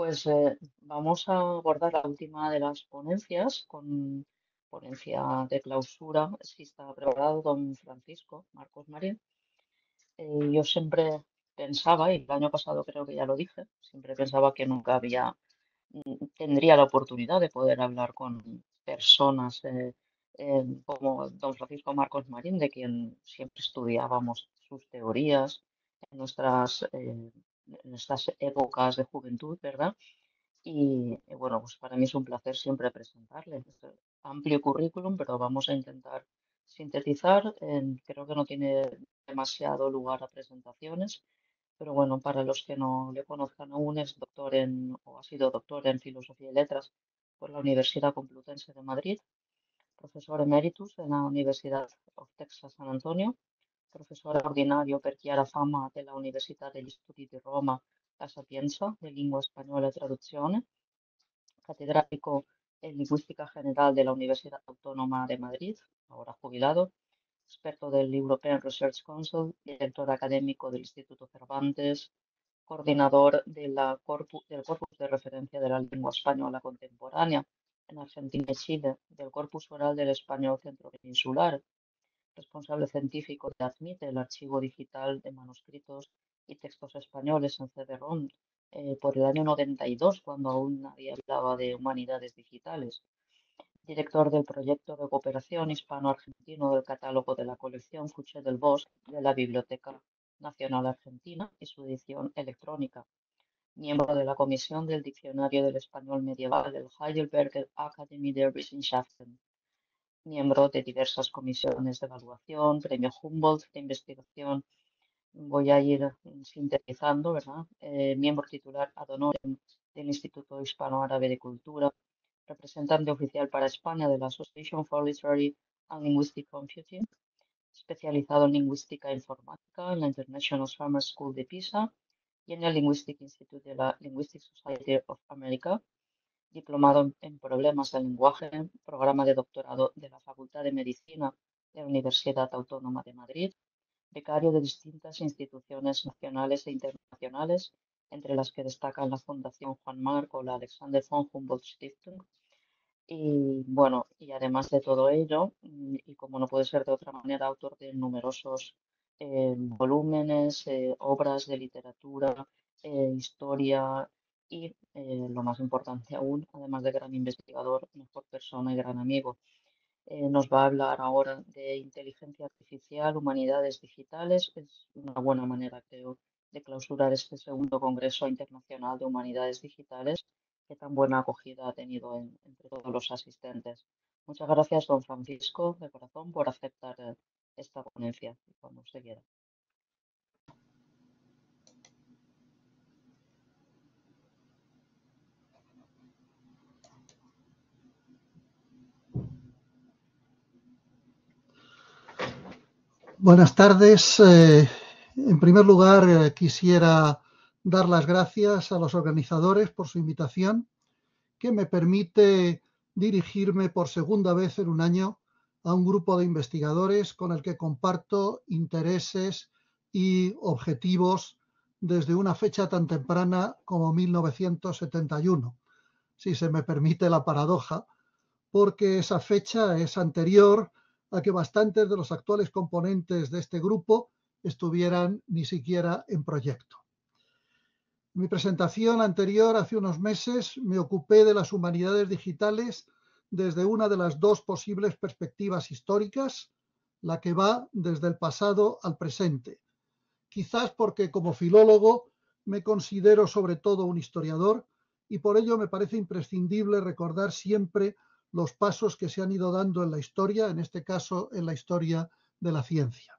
Pues vamos a abordar la última de las ponencias con ponencia de clausura. Si está preparado don Francisco Marcos Marín. Yo siempre pensaba, y el año pasado creo que ya lo dije, siempre pensaba que nunca tendría la oportunidad de poder hablar con personas como don Francisco Marcos Marín, de quien siempre estudiábamos sus teorías en en estas épocas de juventud, ¿verdad? Bueno, pues para mí es un placer siempre presentarle este amplio currículum, pero vamos a intentar sintetizar. Creo que no tiene demasiado lugar a presentaciones, pero bueno, para los que no le conozcan aún, es o ha sido doctor en Filosofía y Letras por la Universidad Complutense de Madrid, profesor emeritus en la Universidad of Texas San Antonio, professore ordinario per Chiara Fama della Università degli Studi di Roma La Sapienza de Lingua Spagnola e Traduzione, catedrático en Lingüística General de la Universidad Autónoma de Madrid, ahora jubilado, experto del European Research Council, director académico del Instituto Cervantes, coordinador del Corpus de Referencia de la Lengua Española Contemporánea en Argentina y Chile, del Corpus Oral del Español Centropeninsular, responsable científico de ADMIT, el archivo digital de manuscritos y textos españoles en CD-ROM, por el año 92, cuando aún nadie hablaba de humanidades digitales. Director del proyecto de cooperación hispano-argentino del catálogo de la colección Fuché del Bosque de la Biblioteca Nacional Argentina y su edición electrónica. Miembro de la comisión del Diccionario del Español Medieval del Heidelberger Academy der Wissenschaften. Miembro de diversas comisiones de evaluación, Premio Humboldt de investigación. Voy a ir sintetizando, ¿verdad? Miembro titular ad honorem del Instituto Hispano-Árabe de Cultura, representante oficial para España de la Association for Literary and Linguistic Computing, especializado en lingüística informática en la International Summer School de Pisa y en el Linguistic Institute de la Linguistic Society of America, diplomado en problemas del lenguaje, programa de doctorado de la Facultad de Medicina de la Universidad Autónoma de Madrid, becario de distintas instituciones nacionales e internacionales, entre las que destacan la Fundación Juan Marc o la Alexander von Humboldt Stiftung. Y bueno, y además de todo ello, y como no puede ser de otra manera, autor de numerosos volúmenes, obras de literatura, historia y, lo más importante aún, además de gran investigador, mejor persona y gran amigo. Nos va a hablar ahora de inteligencia artificial, humanidades digitales. Es una buena manera, creo, de clausurar este segundo Congreso Internacional de Humanidades Digitales, que tan buena acogida ha tenido entre todos los asistentes. Muchas gracias, don Francisco, de corazón, por aceptar esta ponencia, cuando usted quiera. Buenas tardes. En primer lugar, quisiera dar las gracias a los organizadores por su invitación, que me permite dirigirme por segunda vez en un año a un grupo de investigadores con el que comparto intereses y objetivos desde una fecha tan temprana como 1971, si se me permite la paradoja, porque esa fecha es anterior a que bastantes de los actuales componentes de este grupo estuvieran ni siquiera en proyecto. En mi presentación anterior, hace unos meses, me ocupé de las humanidades digitales desde una de las dos posibles perspectivas históricas, la que va desde el pasado al presente. Quizás porque como filólogo me considero sobre todo un historiador y por ello me parece imprescindible recordar siempre los pasos que se han ido dando en la historia, en este caso en la historia de la ciencia.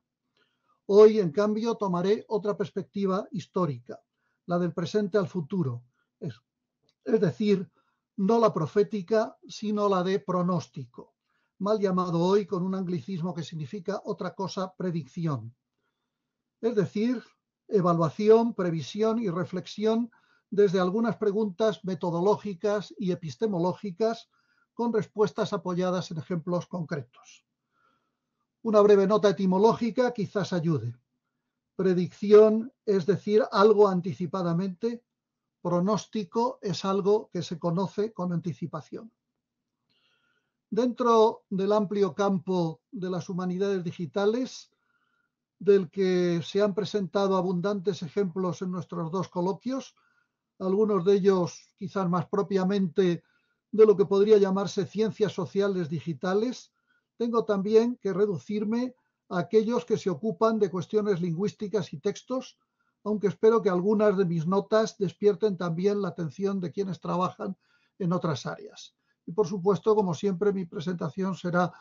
Hoy, en cambio, tomaré otra perspectiva histórica, la del presente al futuro, es decir, no la profética, sino la de pronóstico, mal llamado hoy con un anglicismo que significa otra cosa, predicción. Es decir, evaluación, previsión y reflexión desde algunas preguntas metodológicas y epistemológicas con respuestas apoyadas en ejemplos concretos. Una breve nota etimológica quizás ayude. Predicción es decir algo anticipadamente, pronóstico es algo que se conoce con anticipación. Dentro del amplio campo de las humanidades digitales, del que se han presentado abundantes ejemplos en nuestros dos coloquios, algunos de ellos quizás más propiamente de lo que podría llamarse ciencias sociales digitales, tengo también que reducirme a aquellos que se ocupan de cuestiones lingüísticas y textos, aunque espero que algunas de mis notas despierten también la atención de quienes trabajan en otras áreas. Y por supuesto, como siempre, mi presentación será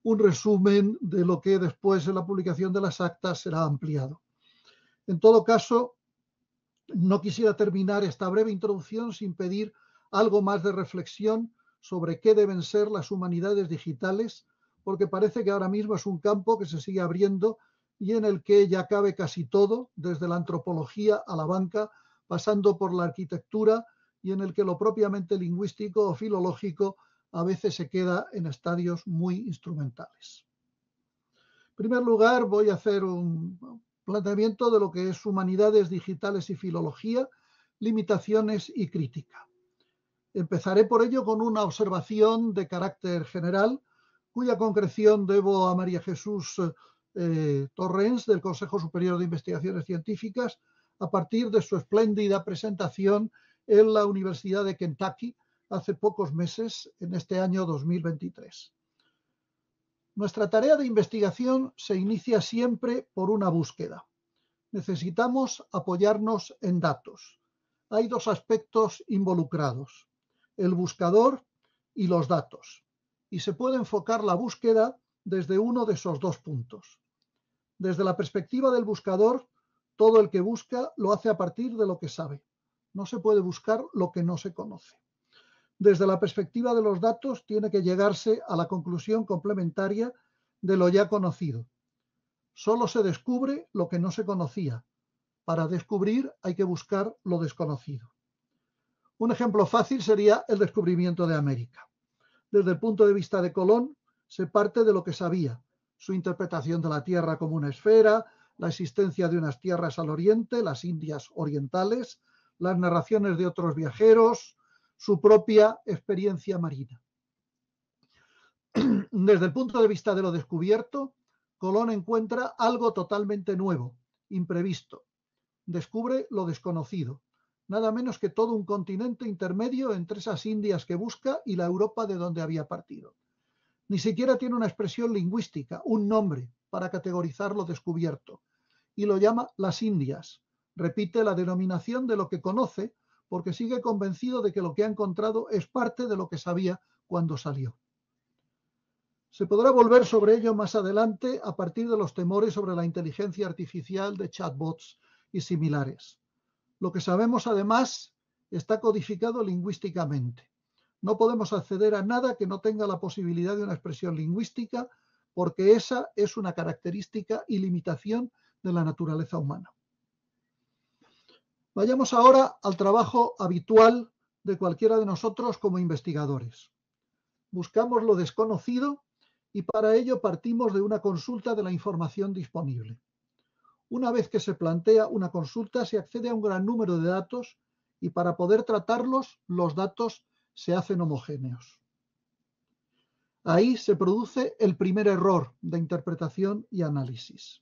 un resumen de lo que después en la publicación de las actas será ampliado. En todo caso, no quisiera terminar esta breve introducción sin pedir algo más de reflexión sobre qué deben ser las humanidades digitales, porque parece que ahora mismo es un campo que se sigue abriendo y en el que ya cabe casi todo, desde la antropología a la banca, pasando por la arquitectura, y en el que lo propiamente lingüístico o filológico a veces se queda en estadios muy instrumentales. En primer lugar, voy a hacer un planteamiento de lo que es humanidades digitales y filología, limitaciones y crítica. Empezaré por ello con una observación de carácter general, cuya concreción debo a María Jesús Torrens, del Consejo Superior de Investigaciones Científicas, a partir de su espléndida presentación en la Universidad de Kentucky hace pocos meses, en este año 2023. Nuestra tarea de investigación se inicia siempre por una búsqueda. Necesitamos apoyarnos en datos. Hay dos aspectos involucrados, el buscador y los datos, y se puede enfocar la búsqueda desde uno de esos dos puntos. Desde la perspectiva del buscador, todo el que busca lo hace a partir de lo que sabe. No se puede buscar lo que no se conoce. Desde la perspectiva de los datos, tiene que llegarse a la conclusión complementaria de lo ya conocido. Solo se descubre lo que no se conocía. Para descubrir hay que buscar lo desconocido. Un ejemplo fácil sería el descubrimiento de América. Desde el punto de vista de Colón, se parte de lo que sabía, su interpretación de la Tierra como una esfera, la existencia de unas tierras al oriente, las Indias orientales, las narraciones de otros viajeros, su propia experiencia marina. Desde el punto de vista de lo descubierto, Colón encuentra algo totalmente nuevo, imprevisto. Descubre lo desconocido, nada menos que todo un continente intermedio entre esas Indias que busca y la Europa de donde había partido. Ni siquiera tiene una expresión lingüística, un nombre para categorizar lo descubierto, y lo llama las Indias. Repite la denominación de lo que conoce porque sigue convencido de que lo que ha encontrado es parte de lo que sabía cuando salió. Se podrá volver sobre ello más adelante a partir de los temores sobre la inteligencia artificial de chatbots y similares. Lo que sabemos además está codificado lingüísticamente. No podemos acceder a nada que no tenga la posibilidad de una expresión lingüística porque esa es una característica y limitación de la naturaleza humana. Vayamos ahora al trabajo habitual de cualquiera de nosotros como investigadores. Buscamos lo desconocido y para ello partimos de una consulta de la información disponible. Una vez que se plantea una consulta, se accede a un gran número de datos y para poder tratarlos, los datos se hacen homogéneos. Ahí se produce el primer error de interpretación y análisis.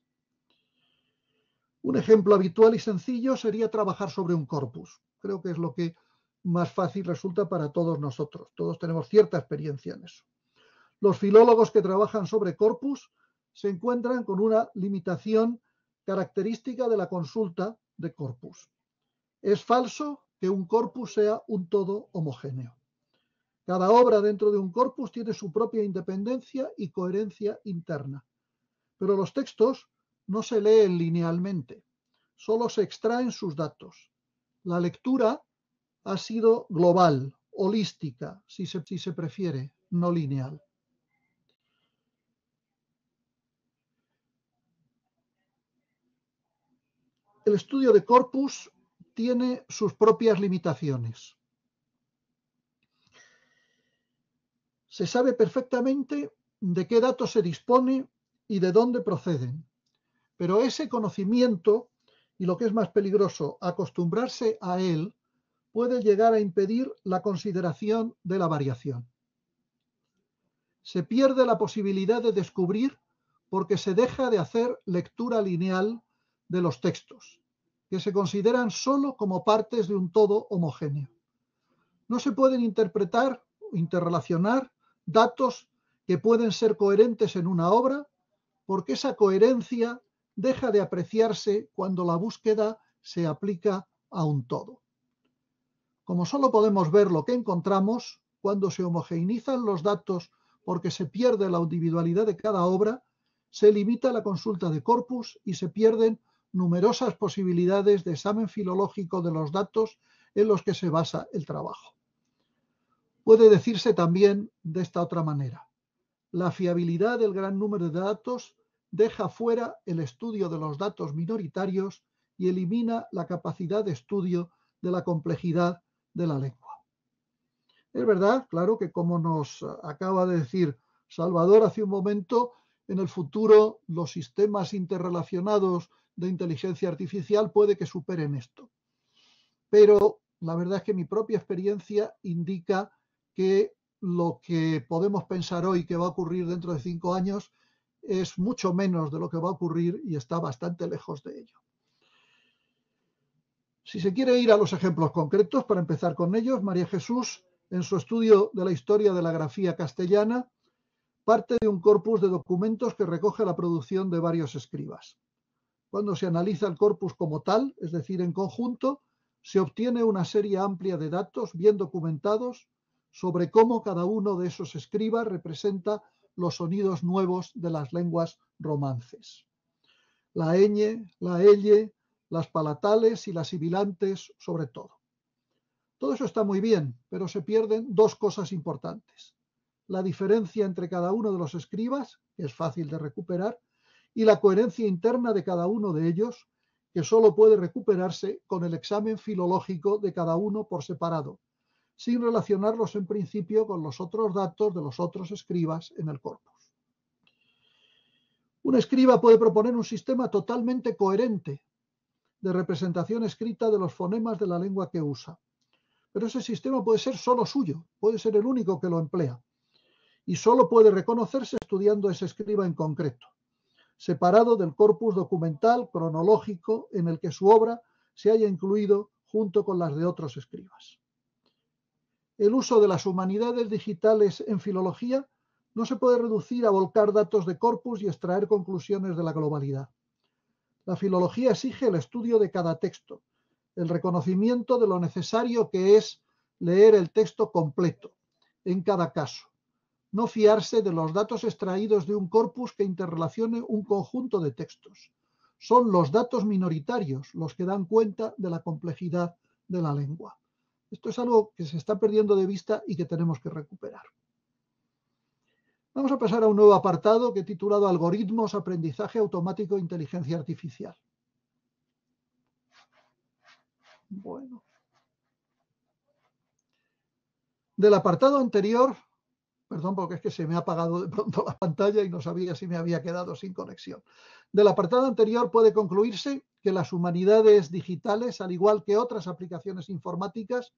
Un ejemplo habitual y sencillo sería trabajar sobre un corpus. Creo que es lo que más fácil resulta para todos nosotros. Todos tenemos cierta experiencia en eso. Los filólogos que trabajan sobre corpus se encuentran con una limitación característica de la consulta de corpus. Es falso que un corpus sea un todo homogéneo. Cada obra dentro de un corpus tiene su propia independencia y coherencia interna. Pero los textos no se leen linealmente, solo se extraen sus datos. La lectura ha sido global, holística, si se prefiere, no lineal. El estudio de corpus tiene sus propias limitaciones. Se sabe perfectamente de qué datos se dispone y de dónde proceden, pero ese conocimiento, y lo que es más peligroso, acostumbrarse a él, puede llegar a impedir la consideración de la variación. Se pierde la posibilidad de descubrir porque se deja de hacer lectura lineal de los textos, que se consideran solo como partes de un todo homogéneo. No se pueden interpretar o interrelacionar datos que pueden ser coherentes en una obra, porque esa coherencia deja de apreciarse cuando la búsqueda se aplica a un todo. Como solo podemos ver lo que encontramos, cuando se homogeneizan los datos porque se pierde la individualidad de cada obra, se limita la consulta de corpus y se pierden numerosas posibilidades de examen filológico de los datos en los que se basa el trabajo. Puede decirse también de esta otra manera: la fiabilidad del gran número de datos deja fuera el estudio de los datos minoritarios y elimina la capacidad de estudio de la complejidad de la lengua. Es verdad, claro, que como nos acaba de decir Salvador hace un momento, en el futuro los sistemas interrelacionados de inteligencia artificial puede que superen esto. Pero la verdad es que mi propia experiencia indica que lo que podemos pensar hoy que va a ocurrir dentro de 5 años es mucho menos de lo que va a ocurrir y está bastante lejos de ello. Si se quiere ir a los ejemplos concretos, para empezar con ellos, María Jesús, en su estudio de la historia de la grafía castellana, parte de un corpus de documentos que recoge la producción de varios escribas. Cuando se analiza el corpus como tal, es decir, en conjunto, se obtiene una serie amplia de datos bien documentados sobre cómo cada uno de esos escribas representa los sonidos nuevos de las lenguas romances. La ñ, la elle, las palatales y las sibilantes sobre todo. Todo eso está muy bien, pero se pierden dos cosas importantes: la diferencia entre cada uno de los escribas, que es fácil de recuperar, y la coherencia interna de cada uno de ellos, que solo puede recuperarse con el examen filológico de cada uno por separado, sin relacionarlos en principio con los otros datos de los otros escribas en el corpus. Un escriba puede proponer un sistema totalmente coherente de representación escrita de los fonemas de la lengua que usa, pero ese sistema puede ser solo suyo, puede ser el único que lo emplea, y solo puede reconocerse estudiando ese escriba en concreto, separado del corpus documental cronológico en el que su obra se haya incluido junto con las de otros escribas. El uso de las humanidades digitales en filología no se puede reducir a volcar datos de corpus y extraer conclusiones de la globalidad. La filología exige el estudio de cada texto, el reconocimiento de lo necesario que es leer el texto completo, en cada caso. No fiarse de los datos extraídos de un corpus que interrelacione un conjunto de textos. Son los datos minoritarios los que dan cuenta de la complejidad de la lengua. Esto es algo que se está perdiendo de vista y que tenemos que recuperar. Vamos a pasar a un nuevo apartado que he titulado Algoritmos, aprendizaje automático e inteligencia artificial. Bueno. Del apartado anterior, perdón, porque es que se me ha apagado de pronto la pantalla y no sabía si me había quedado sin conexión. Del apartado anterior puede concluirse que las humanidades digitales, al igual que otras aplicaciones informáticas,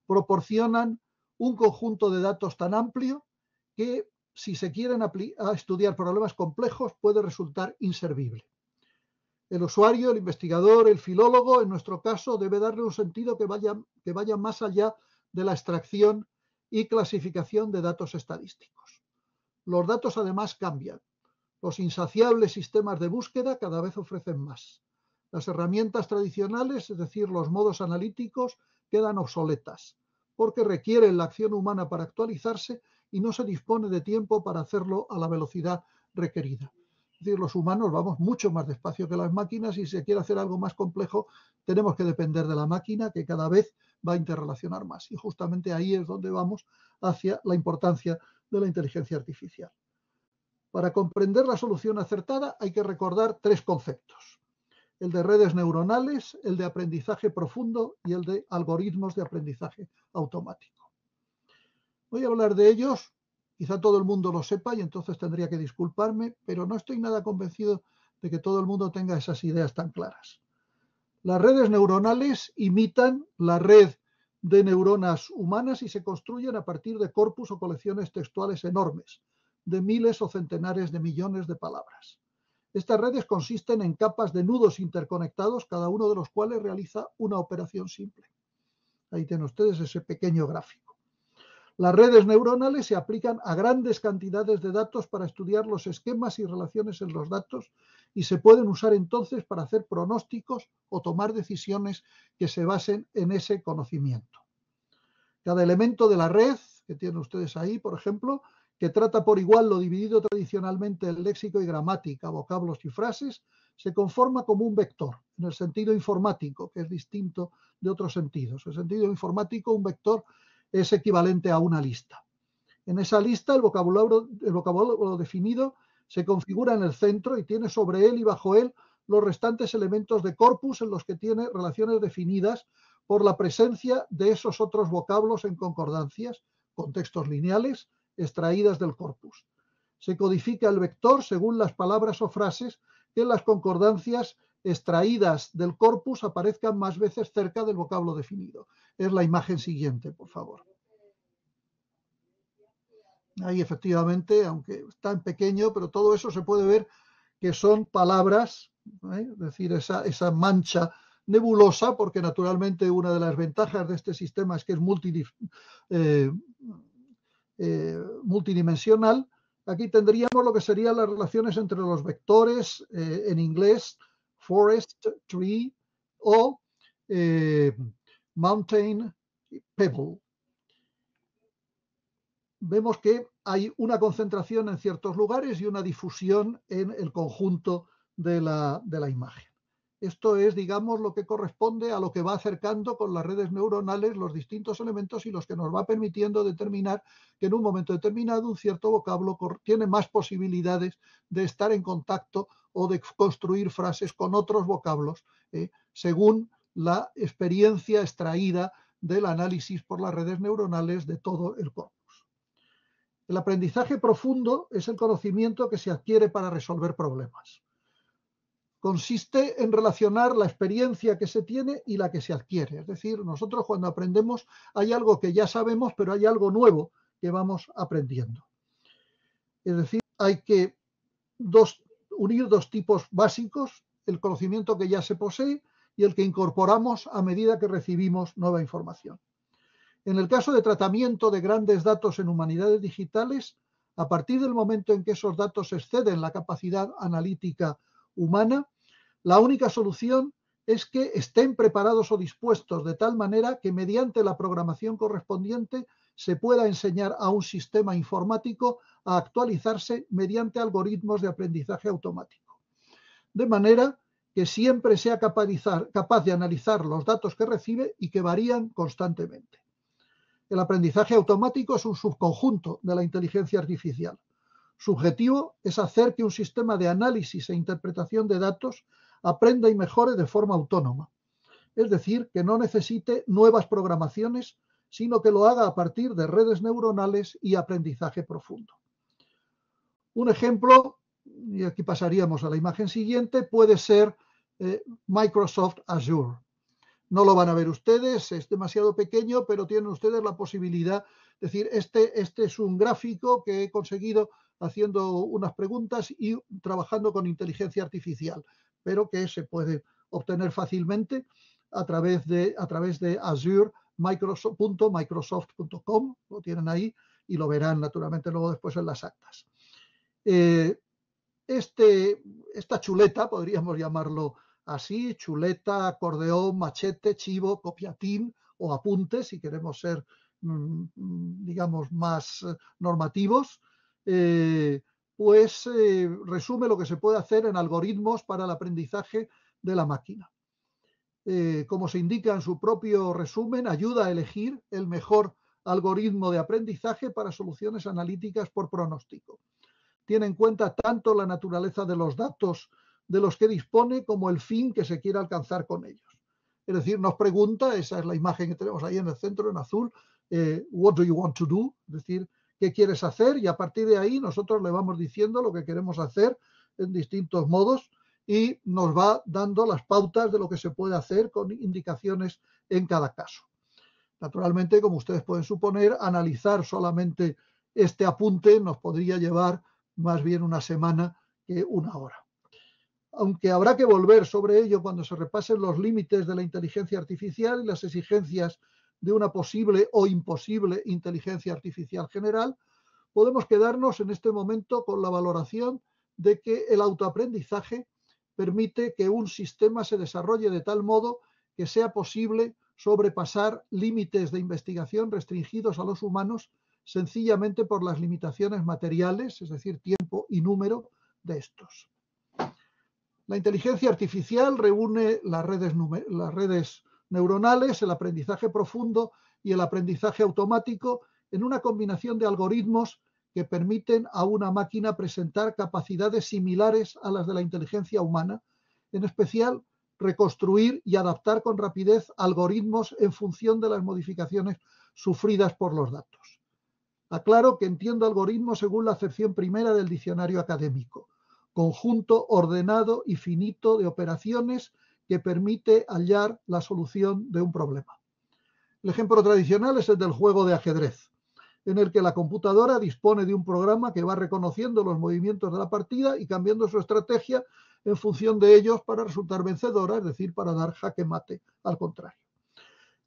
proporcionan un conjunto de datos tan amplio que, si se quieren estudiar problemas complejos, puede resultar inservible. El usuario, el investigador, el filólogo, en nuestro caso, debe darle un sentido que vaya más allá de la extracción y clasificación de datos estadísticos. Los datos además cambian. Los insaciables sistemas de búsqueda cada vez ofrecen más. Las herramientas tradicionales, es decir, los modos analíticos, quedan obsoletas, porque requieren la acción humana para actualizarse y no se dispone de tiempo para hacerlo a la velocidad requerida. Es decir, los humanos vamos mucho más despacio que las máquinas y si se quiere hacer algo más complejo tenemos que depender de la máquina, que cada vez va a interrelacionar más. Y justamente ahí es donde vamos hacia la importancia de la inteligencia artificial. Para comprender la solución acertada hay que recordar tres conceptos: el de redes neuronales, el de aprendizaje profundo y el de algoritmos de aprendizaje automático. Voy a hablar de ellos, quizá todo el mundo lo sepa y entonces tendría que disculparme, pero no estoy nada convencido de que todo el mundo tenga esas ideas tan claras. Las redes neuronales imitan la red de neuronas humanas y se construyen a partir de corpus o colecciones textuales enormes, de miles o centenares de millones de palabras. Estas redes consisten en capas de nudos interconectados, cada uno de los cuales realiza una operación simple. Ahí tienen ustedes ese pequeño gráfico. Las redes neuronales se aplican a grandes cantidades de datos para estudiar los esquemas y relaciones en los datos y se pueden usar entonces para hacer pronósticos o tomar decisiones que se basen en ese conocimiento. Cada elemento de la red, que tienen ustedes ahí, por ejemplo, que trata por igual lo dividido tradicionalmente en léxico y gramática, vocablos y frases, se conforma como un vector, en el sentido informático, que es distinto de otros sentidos. En el sentido informático, un vector es equivalente a una lista. En esa lista, el vocabulario definido se configura en el centro y tiene sobre él y bajo él los restantes elementos de corpus en los que tiene relaciones definidas por la presencia de esos otros vocablos en concordancias, contextos lineales, extraídas del corpus. Se codifica el vector según las palabras o frases que en las concordancias extraídas del corpus aparezcan más veces cerca del vocablo definido. Es la imagen siguiente, por favor. Ahí efectivamente, aunque está en pequeño, pero todo eso se puede ver que son palabras, es decir, esa mancha nebulosa, porque naturalmente una de las ventajas de este sistema es que es multidimensional. Aquí tendríamos lo que serían las relaciones entre los vectores, en inglés, forest, tree, o mountain, pebble. Vemos que hay una concentración en ciertos lugares y una difusión en el conjunto de la imagen. Esto es, digamos, lo que corresponde a lo que va acercando con las redes neuronales los distintos elementos y los que nos va permitiendo determinar que en un momento determinado un cierto vocablo tiene más posibilidades de estar en contacto o de construir frases con otros vocablos, según la experiencia extraída del análisis por las redes neuronales de todo el corpus. El aprendizaje profundo es el conocimiento que se adquiere para resolver problemas. Consiste en relacionar la experiencia que se tiene y la que se adquiere. Es decir, nosotros cuando aprendemos hay algo que ya sabemos, pero hay algo nuevo que vamos aprendiendo. Es decir, hay que unir dos tipos básicos, el conocimiento que ya se posee y el que incorporamos a medida que recibimos nueva información. En el caso de tratamiento de grandes datos en humanidades digitales, a partir del momento en que esos datos exceden la capacidad analítica humana, la única solución es que estén preparados o dispuestos de tal manera que mediante la programación correspondiente se pueda enseñar a un sistema informático a actualizarse mediante algoritmos de aprendizaje automático. De manera que siempre sea capaz de analizar los datos que recibe y que varían constantemente. El aprendizaje automático es un subconjunto de la inteligencia artificial. Su objetivo es hacer que un sistema de análisis e interpretación de datos aprenda y mejore de forma autónoma. Es decir, que no necesite nuevas programaciones, sino que lo haga a partir de redes neuronales y aprendizaje profundo. Un ejemplo, y aquí pasaríamos a la imagen siguiente, puede ser Microsoft Azure. No lo van a ver ustedes, es demasiado pequeño, pero tienen ustedes la posibilidad, es decir, este es un gráfico que he conseguido haciendo unas preguntas y trabajando con inteligencia artificial, pero que se puede obtener fácilmente a través de azure.microsoft.com, lo tienen ahí y lo verán naturalmente luego después en las actas. Esta chuleta, podríamos llamarlo así, chuleta, acordeón, machete, chivo, copiatín o apunte, si queremos ser, digamos, más normativos, resume lo que se puede hacer en algoritmos para el aprendizaje de la máquina. Como se indica en su propio resumen, ayuda a elegir el mejor algoritmo de aprendizaje para soluciones analíticas por pronóstico. Tiene en cuenta tanto la naturaleza de los datos de los que dispone como el fin que se quiere alcanzar con ellos. Es decir, nos pregunta, esa es la imagen que tenemos ahí en el centro en azul, what do you want to do? Es decir, ¿qué quieres hacer? Y a partir de ahí nosotros le vamos diciendo lo que queremos hacer en distintos modos y nos va dando las pautas de lo que se puede hacer con indicaciones en cada caso. Naturalmente, como ustedes pueden suponer, analizar solamente este apunte nos podría llevar más bien una semana que una hora. Aunque habrá que volver sobre ello cuando se repasen los límites de la inteligencia artificial y las exigencias de una posible o imposible inteligencia artificial general, podemos quedarnos en este momento con la valoración de que el autoaprendizaje permite que un sistema se desarrolle de tal modo que sea posible sobrepasar límites de investigación restringidos a los humanos sencillamente por las limitaciones materiales, es decir, tiempo y número de estos. La inteligencia artificial reúne las redes neuronales, el aprendizaje profundo y el aprendizaje automático en una combinación de algoritmos que permiten a una máquina presentar capacidades similares a las de la inteligencia humana, en especial reconstruir y adaptar con rapidez algoritmos en función de las modificaciones sufridas por los datos. Aclaro que entiendo algoritmos según la acepción primera del diccionario académico: conjunto ordenado y finito de operaciones que permite hallar la solución de un problema. El ejemplo tradicional es el del juego de ajedrez, en el que la computadora dispone de un programa que va reconociendo los movimientos de la partida y cambiando su estrategia en función de ellos para resultar vencedora, es decir, para dar jaque mate al contrario.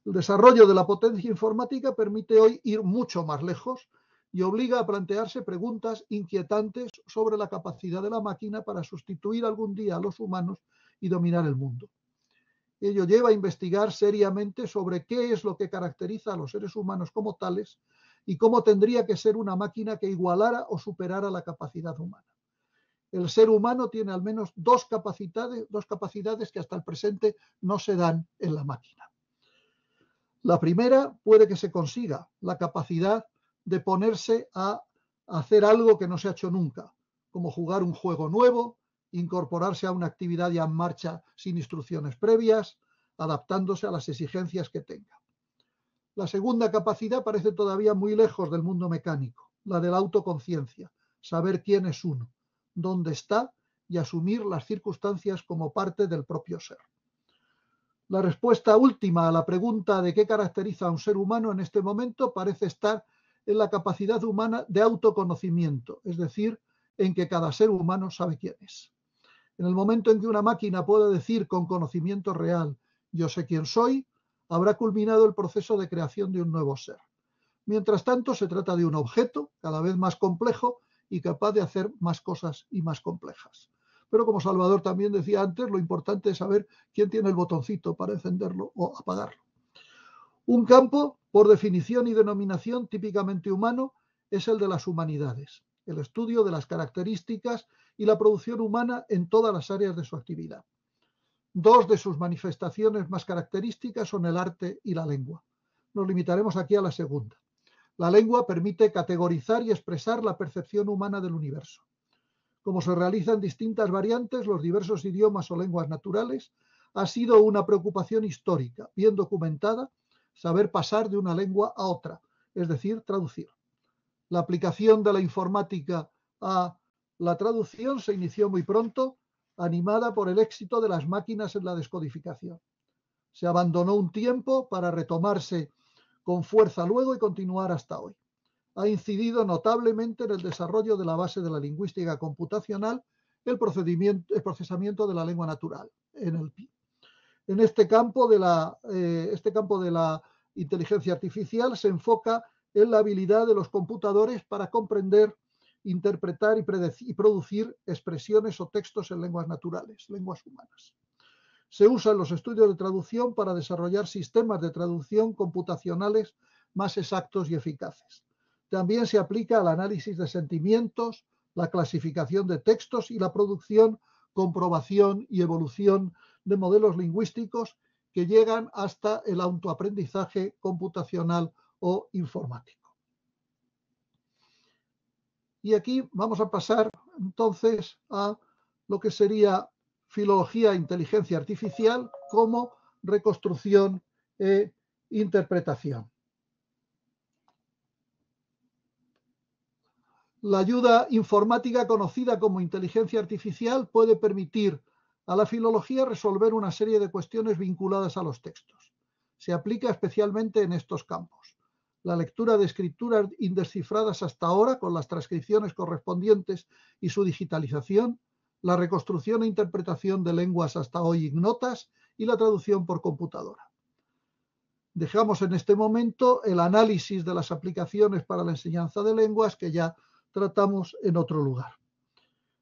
El desarrollo de la potencia informática permite hoy ir mucho más lejos y obliga a plantearse preguntas inquietantes sobre la capacidad de la máquina para sustituir algún día a los humanos y dominar el mundo. Ello lleva a investigar seriamente sobre qué es lo que caracteriza a los seres humanos como tales y cómo tendría que ser una máquina que igualara o superara la capacidad humana. El ser humano tiene al menos dos capacidades que hasta el presente no se dan en la máquina. La primera puede que se consiga, la capacidad de ponerse a hacer algo que no se ha hecho nunca, como jugar un juego nuevo, incorporarse a una actividad ya en marcha sin instrucciones previas, adaptándose a las exigencias que tenga. La segunda capacidad parece todavía muy lejos del mundo mecánico, la de la autoconciencia, saber quién es uno, dónde está y asumir las circunstancias como parte del propio ser. La respuesta última a la pregunta de qué caracteriza a un ser humano en este momento parece estar en la capacidad humana de autoconocimiento, es decir, en que cada ser humano sabe quién es. En el momento en que una máquina pueda decir con conocimiento real, yo sé quién soy, habrá culminado el proceso de creación de un nuevo ser. Mientras tanto, se trata de un objeto cada vez más complejo y capaz de hacer más cosas y más complejas. Pero como Salvador también decía antes, lo importante es saber quién tiene el botoncito para encenderlo o apagarlo. Un campo, por definición y denominación típicamente humano, es el de las humanidades, el estudio de las características y la producción humana en todas las áreas de su actividad. Dos de sus manifestaciones más características son el arte y la lengua. Nos limitaremos aquí a la segunda. La lengua permite categorizar y expresar la percepción humana del universo. Como se realizan distintas variantes, los diversos idiomas o lenguas naturales, ha sido una preocupación histórica, bien documentada, saber pasar de una lengua a otra, es decir, traducir. La aplicación de la informática a la traducción se inició muy pronto, animada por el éxito de las máquinas en la descodificación. Se abandonó un tiempo para retomarse con fuerza luego y continuar hasta hoy. Ha incidido notablemente en el desarrollo de la base de la lingüística computacional, el procesamiento de la lengua natural, NLP. En este campo de la inteligencia artificial se enfoca en la habilidad de los computadores para comprender, interpretar y producir expresiones o textos en lenguas naturales, lenguas humanas. Se usan los estudios de traducción para desarrollar sistemas de traducción computacionales más exactos y eficaces. También se aplica al análisis de sentimientos, la clasificación de textos y la producción, comprobación y evolución de modelos lingüísticos que llegan hasta el autoaprendizaje computacional o informático. Y aquí vamos a pasar entonces a lo que sería filología e inteligencia artificial como reconstrucción e interpretación. La ayuda informática conocida como inteligencia artificial puede permitir a la filología resolver una serie de cuestiones vinculadas a los textos. se aplica especialmente en estos campos: la lectura de escrituras indescifradas hasta ahora, con las transcripciones correspondientes y su digitalización, la reconstrucción e interpretación de lenguas hasta hoy ignotas y la traducción por computadora. Dejamos en este momento el análisis de las aplicaciones para la enseñanza de lenguas, que ya tratamos en otro lugar.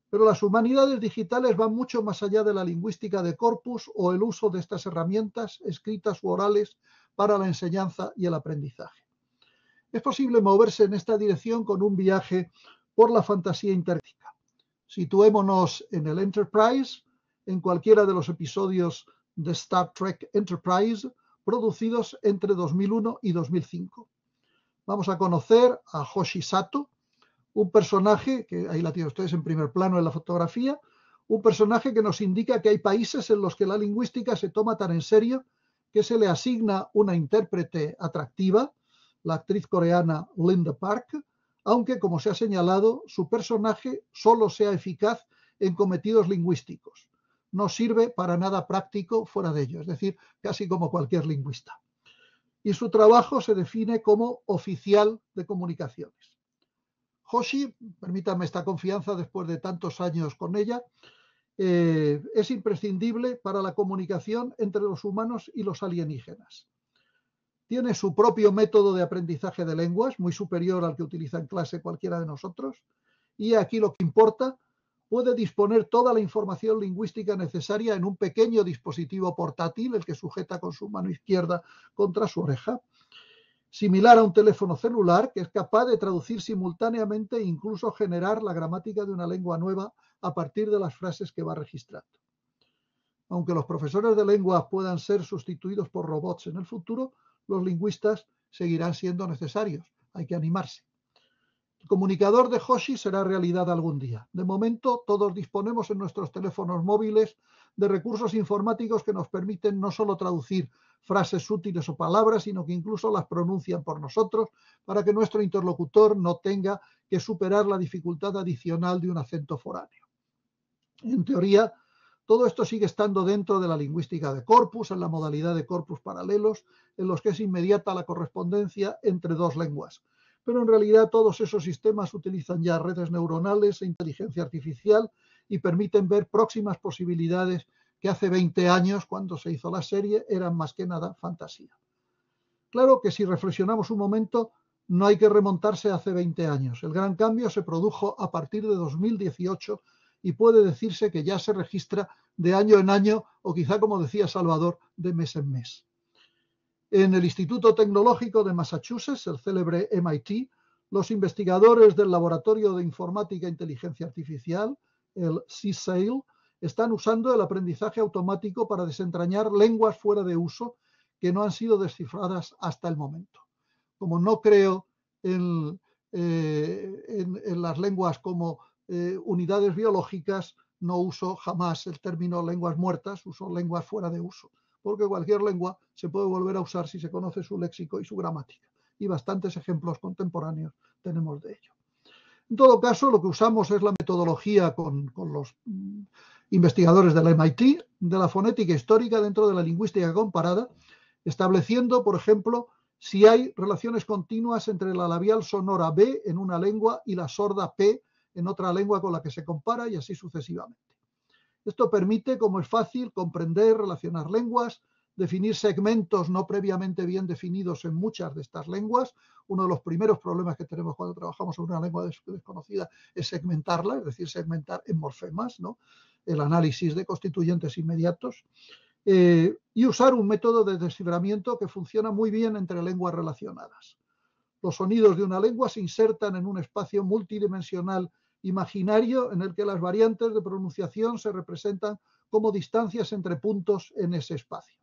Pero las humanidades digitales van mucho más allá de la lingüística de corpus o el uso de estas herramientas, escritas u orales, para la enseñanza y el aprendizaje. Es posible moverse en esta dirección con un viaje por la fantasía intergaláctica. Situémonos en el Enterprise, en cualquiera de los episodios de Star Trek Enterprise producidos entre 2001 y 2005. Vamos a conocer a Hoshi Sato, un personaje, que ahí la tienen ustedes en primer plano en la fotografía, un personaje que nos indica que hay países en los que la lingüística se toma tan en serio que se le asigna una intérprete atractiva, la actriz coreana Linda Park, aunque, como se ha señalado, su personaje solo sea eficaz en cometidos lingüísticos. No sirve para nada práctico fuera de ello, es decir, casi como cualquier lingüista. Y su trabajo se define como oficial de comunicaciones. Hoshi, permítame esta confianza después de tantos años con ella, es imprescindible para la comunicación entre los humanos y los alienígenas. Tiene su propio método de aprendizaje de lenguas, muy superior al que utiliza en clase cualquiera de nosotros, y aquí lo que importa: puede disponer toda la información lingüística necesaria en un pequeño dispositivo portátil, el que sujeta con su mano izquierda contra su oreja, similar a un teléfono celular, que es capaz de traducir simultáneamente e incluso generar la gramática de una lengua nueva a partir de las frases que va registrando. Aunque los profesores de lenguas puedan ser sustituidos por robots en el futuro, los lingüistas seguirán siendo necesarios. Hay que animarse. El comunicador de Hoshi será realidad algún día. De momento, todos disponemos en nuestros teléfonos móviles de recursos informáticos que nos permiten no solo traducir frases útiles o palabras, sino que incluso las pronuncian por nosotros para que nuestro interlocutor no tenga que superar la dificultad adicional de un acento foráneo. En teoría, todo esto sigue estando dentro de la lingüística de corpus, en la modalidad de corpus paralelos, en los que es inmediata la correspondencia entre dos lenguas. Pero en realidad todos esos sistemas utilizan ya redes neuronales e inteligencia artificial y permiten ver próximas posibilidades que hace 20 años, cuando se hizo la serie, eran más que nada fantasía. Claro que si reflexionamos un momento, no hay que remontarse a hace 20 años. El gran cambio se produjo a partir de 2018 y puede decirse que ya se registra de año en año, o quizá, como decía Salvador, de mes en mes. En el Instituto Tecnológico de Massachusetts, el célebre MIT, los investigadores del Laboratorio de Informática e Inteligencia Artificial, el CSAIL, están usando el aprendizaje automático para desentrañar lenguas fuera de uso que no han sido descifradas hasta el momento. Como no creo en las lenguas como unidades biológicas, no uso jamás el término lenguas muertas, uso lenguas fuera de uso, porque cualquier lengua se puede volver a usar si se conoce su léxico y su gramática, y bastantes ejemplos contemporáneos tenemos de ello. En todo caso, lo que usamos es la metodología con los investigadores del MIT de la fonética histórica dentro de la lingüística comparada, estableciendo, por ejemplo, si hay relaciones continuas entre la labial sonora B en una lengua y la sorda P en otra lengua con la que se compara, y así sucesivamente. Esto permite, como es fácil, comprender, relacionar lenguas, definir segmentos no previamente bien definidos en muchas de estas lenguas. Uno de los primeros problemas que tenemos cuando trabajamos en una lengua desconocida es segmentarla, es decir, segmentar en morfemas, ¿no? El análisis de constituyentes inmediatos. Y usar un método de desciframiento que funciona muy bien entre lenguas relacionadas. Los sonidos de una lengua se insertan en un espacio multidimensional imaginario en el que las variantes de pronunciación se representan como distancias entre puntos en ese espacio.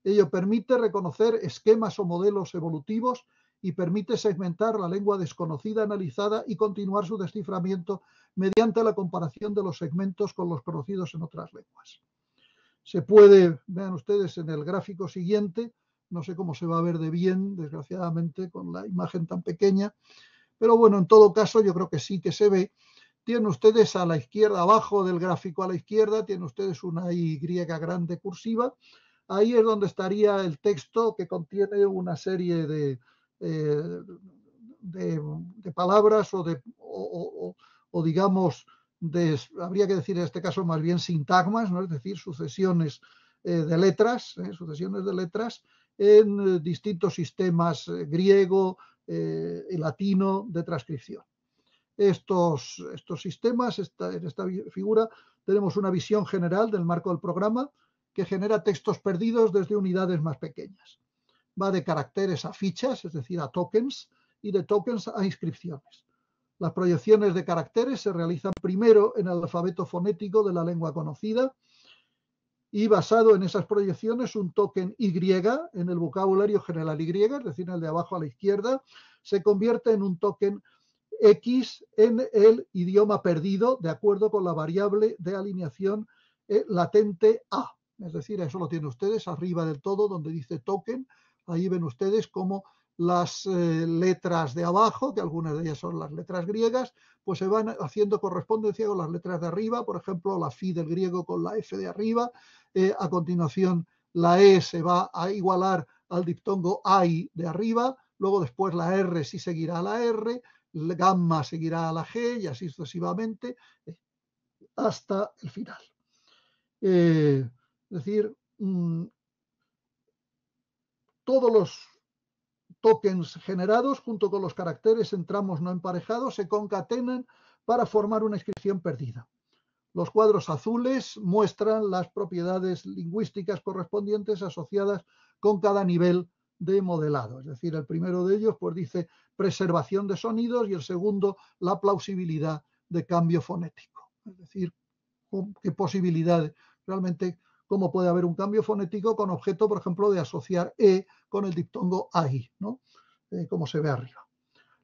Ello permite reconocer esquemas o modelos evolutivos y permite segmentar la lengua desconocida analizada y continuar su desciframiento mediante la comparación de los segmentos con los conocidos en otras lenguas. Se puede, vean ustedes en el gráfico siguiente, no sé cómo se va a ver de bien, desgraciadamente, con la imagen tan pequeña, pero bueno, en todo caso yo creo que sí que se ve. Tienen ustedes a la izquierda, abajo del gráfico a la izquierda, tienen ustedes una Y grande cursiva. ahí es donde estaría el texto que contiene una serie de palabras o digamos, habría que decir en este caso más bien sintagmas, ¿no? Es decir, sucesiones de letras en distintos sistemas griego y latino de transcripción. Estos sistemas, en esta figura, tenemos una visión general del marco del programa que genera textos perdidos desde unidades más pequeñas. Va de caracteres a fichas, es decir, a tokens, y de tokens a inscripciones. Las proyecciones de caracteres se realizan primero en el alfabeto fonético de la lengua conocida y basado en esas proyecciones un token Y en el vocabulario general Y, es decir, en el de abajo a la izquierda, se convierte en un token X en el idioma perdido de acuerdo con la variable de alineación latente A. Es decir, eso lo tienen ustedes arriba del todo donde dice token. Ahí ven ustedes cómo las letras de abajo, que algunas de ellas son las letras griegas, pues se van haciendo correspondencia con las letras de arriba, por ejemplo, la fi del griego con la F de arriba. A continuación, la E se va a igualar al diptongo AI de arriba, luego después la R sí seguirá a la R, gamma seguirá a la G y así sucesivamente hasta el final. Es decir, todos los tokens generados junto con los caracteres en tramos no emparejados se concatenan para formar una inscripción perdida. Los cuadros azules muestran las propiedades lingüísticas correspondientes asociadas con cada nivel de modelado. Es decir, el primero de ellos pues dice preservación de sonidos y el segundo la plausibilidad de cambio fonético. Es decir, qué posibilidades realmente, cómo puede haber un cambio fonético con objeto, por ejemplo, de asociar E con el diptongo AI, ¿no? Como se ve arriba.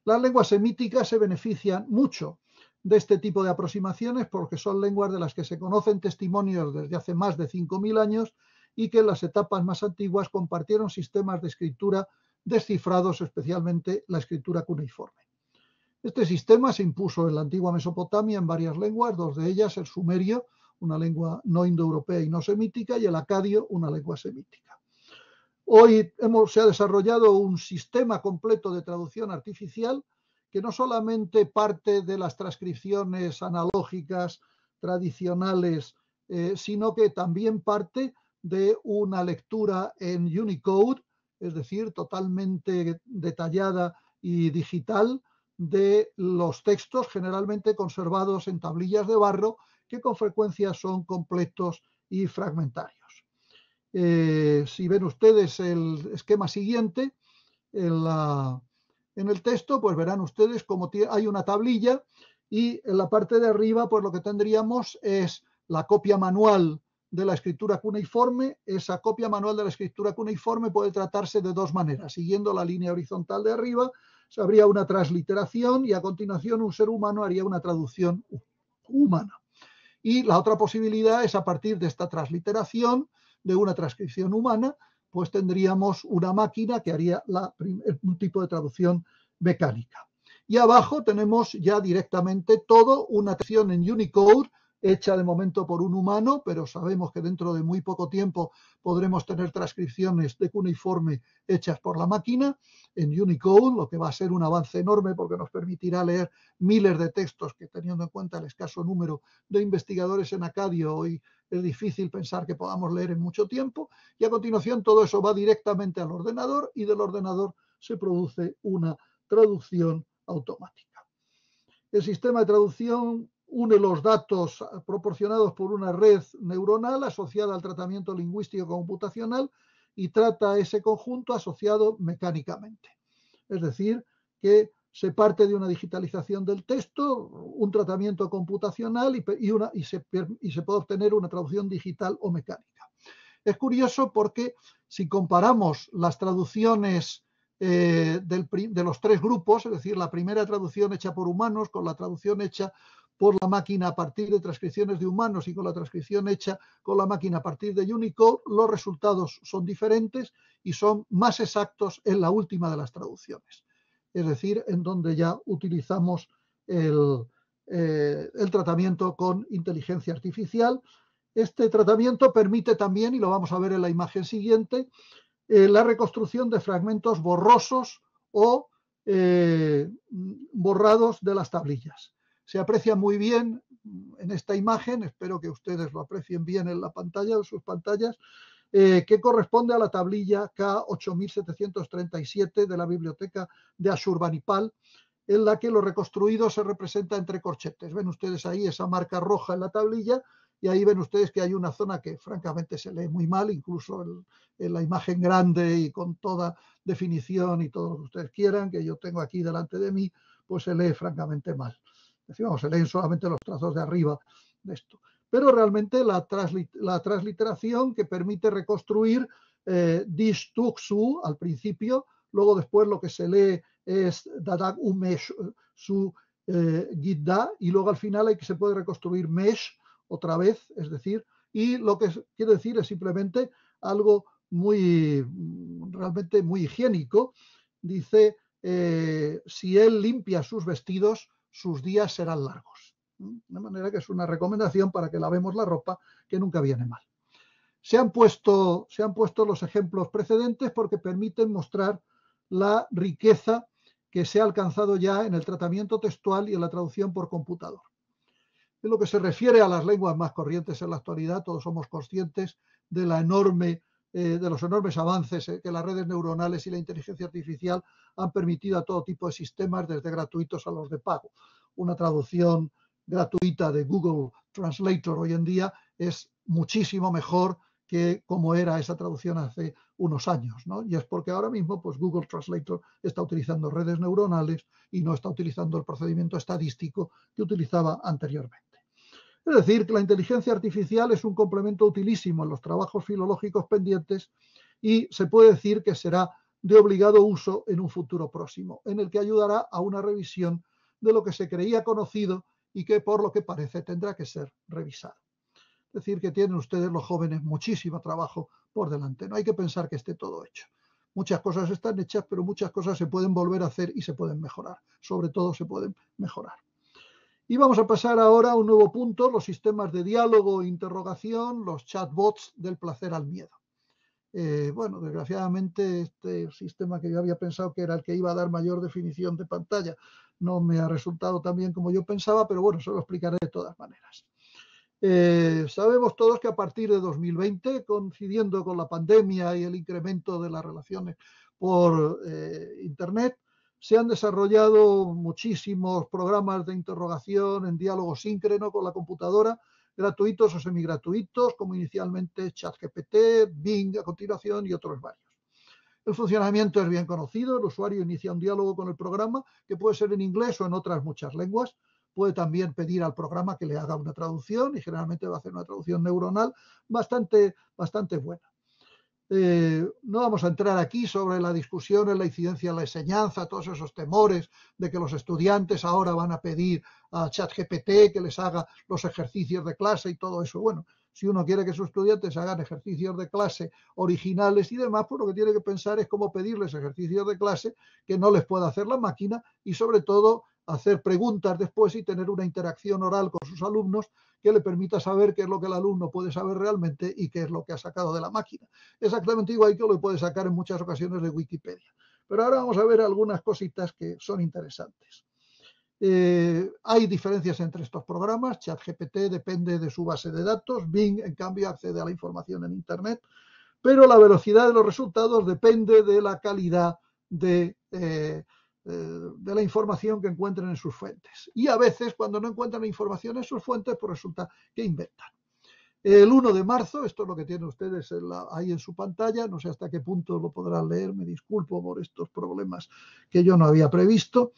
Las lenguas semíticas se benefician mucho de este tipo de aproximaciones porque son lenguas de las que se conocen testimonios desde hace más de 5.000 años y que en las etapas más antiguas compartieron sistemas de escritura descifrados, especialmente la escritura cuneiforme. Este sistema se impuso en la antigua Mesopotamia en varias lenguas, dos de ellas el sumerio, una lengua no indoeuropea y no semítica, y el acadio, una lengua semítica. Hoy se ha desarrollado un sistema completo de traducción artificial que no solamente parte de las transcripciones analógicas tradicionales, sino que también parte de una lectura en Unicode, es decir, totalmente detallada y digital, de los textos generalmente conservados en tablillas de barro que con frecuencia son completos y fragmentarios. Si ven ustedes el esquema siguiente en el texto, pues verán ustedes cómo hay una tablilla y en la parte de arriba pues lo que tendríamos es la copia manual de la escritura cuneiforme. Esa copia manual de la escritura cuneiforme puede tratarse de dos maneras. Siguiendo la línea horizontal de arriba, se habría una transliteración y a continuación un ser humano haría una traducción humana. Y la otra posibilidad es a partir de esta transliteración, de una transcripción humana, pues tendríamos una máquina que haría un tipo de traducción mecánica. Y abajo tenemos ya directamente todo una traducción en Unicode, hecha de momento por un humano, pero sabemos que dentro de muy poco tiempo podremos tener transcripciones de cuneiforme hechas por la máquina en Unicode, lo que va a ser un avance enorme porque nos permitirá leer miles de textos que, teniendo en cuenta el escaso número de investigadores en acadio, hoy es difícil pensar que podamos leer en mucho tiempo, y a continuación todo eso va directamente al ordenador y del ordenador se produce una traducción automática. El sistema de traducción une los datos proporcionados por una red neuronal asociada al tratamiento lingüístico computacional y trata ese conjunto asociado mecánicamente. Es decir, que se parte de una digitalización del texto, un tratamiento computacional y se puede obtener una traducción digital o mecánica. Es curioso porque si comparamos las traducciones de los tres grupos, es decir, la primera traducción hecha por humanos con la traducción hecha por la máquina a partir de transcripciones de humanos y con la transcripción hecha con la máquina a partir de Unicode, los resultados son diferentes y son más exactos en la última de las traducciones. Es decir, en donde ya utilizamos el tratamiento con inteligencia artificial Este tratamiento permite también, y lo vamos a ver en la imagen siguiente, la reconstrucción de fragmentos borrosos o borrados de las tablillas. Se aprecia muy bien en esta imagen, espero que ustedes lo aprecien bien en la pantalla, en sus pantallas, que corresponde a la tablilla K8737 de la biblioteca de Ashurbanipal, en la que lo reconstruido se representa entre corchetes. Ven ustedes ahí esa marca roja en la tablilla y ahí ven ustedes que hay una zona que francamente se lee muy mal, incluso en la imagen grande y con toda definición y todo lo que ustedes quieran, que yo tengo aquí delante de mí, pues se lee francamente mal. Decimos, se leen solamente los trazos de arriba de esto. Pero realmente la transliteración que permite reconstruir Dish Tuk Su al principio, luego después lo que se lee es Dadak Umesh Su Gidda, y luego al final hay que se puede reconstruir Mesh otra vez, es decir, y lo que quiere decir es simplemente algo realmente muy higiénico. Dice, si él limpia sus vestidos, sus días serán largos. De manera que es una recomendación para que lavemos la ropa, que nunca viene mal. Se han puesto los ejemplos precedentes porque permiten mostrar la riqueza que se ha alcanzado ya en el tratamiento textual y en la traducción por computador. En lo que se refiere a las lenguas más corrientes en la actualidad, todos somos conscientes de los enormes avances que las redes neuronales y la inteligencia artificial han permitido a todo tipo de sistemas, desde gratuitos a los de pago. Una traducción gratuita de Google Translator hoy en día es muchísimo mejor que como era esa traducción hace unos años, ¿no? Y es porque ahora mismo pues Google Translator está utilizando redes neuronales y no está utilizando el procedimiento estadístico que utilizaba anteriormente. Es decir, que la inteligencia artificial es un complemento utilísimo en los trabajos filológicos pendientes y se puede decir que será de obligado uso en un futuro próximo, en el que ayudará a una revisión de lo que se creía conocido y que por lo que parece tendrá que ser revisado. Es decir, que tienen ustedes los jóvenes muchísimo trabajo por delante. No hay que pensar que esté todo hecho. Muchas cosas están hechas, pero muchas cosas se pueden volver a hacer y se pueden mejorar. Sobre todo se pueden mejorar. Y vamos a pasar ahora a un nuevo punto, los sistemas de diálogo e interrogación, los chatbots del placer al miedo. Bueno, desgraciadamente este sistema que yo había pensado que era el que iba a dar mayor definición de pantalla no me ha resultado tan bien como yo pensaba, pero bueno, se lo explicaré de todas maneras. Sabemos todos que a partir de 2020, coincidiendo con la pandemia y el incremento de las relaciones por Internet, se han desarrollado muchísimos programas de interrogación en diálogo síncrono con la computadora, gratuitos o semigratuitos, como inicialmente ChatGPT, Bing a continuación y otros varios. El funcionamiento es bien conocido, el usuario inicia un diálogo con el programa, que puede ser en inglés o en otras muchas lenguas. Puede también pedir al programa que le haga una traducción y generalmente va a hacer una traducción neuronal bastante buena. No vamos a entrar aquí sobre la discusión en la incidencia en la enseñanza, todos esos temores de que los estudiantes ahora van a pedir a ChatGPT que les haga los ejercicios de clase y todo eso. Bueno, si uno quiere que sus estudiantes hagan ejercicios de clase originales y demás, pues lo que tiene que pensar es cómo pedirles ejercicios de clase que no les pueda hacer la máquina y sobre todo hacer preguntas después y tener una interacción oral con sus alumnos que le permita saber qué es lo que el alumno puede saber realmente y qué es lo que ha sacado de la máquina. Exactamente igual que lo puede sacar en muchas ocasiones de Wikipedia. Pero ahora vamos a ver algunas cositas que son interesantes. Hay diferencias entre estos programas. ChatGPT depende de su base de datos. Bing, en cambio, accede a la información en Internet. Pero la velocidad de los resultados depende de la calidad de la información que encuentren en sus fuentes. Y a veces, cuando no encuentran información en sus fuentes, pues resulta que inventan. El 1 de marzo, esto es lo que tienen ustedes ahí en su pantalla, no sé hasta qué punto lo podrán leer, me disculpo por estos problemas que yo no había previsto.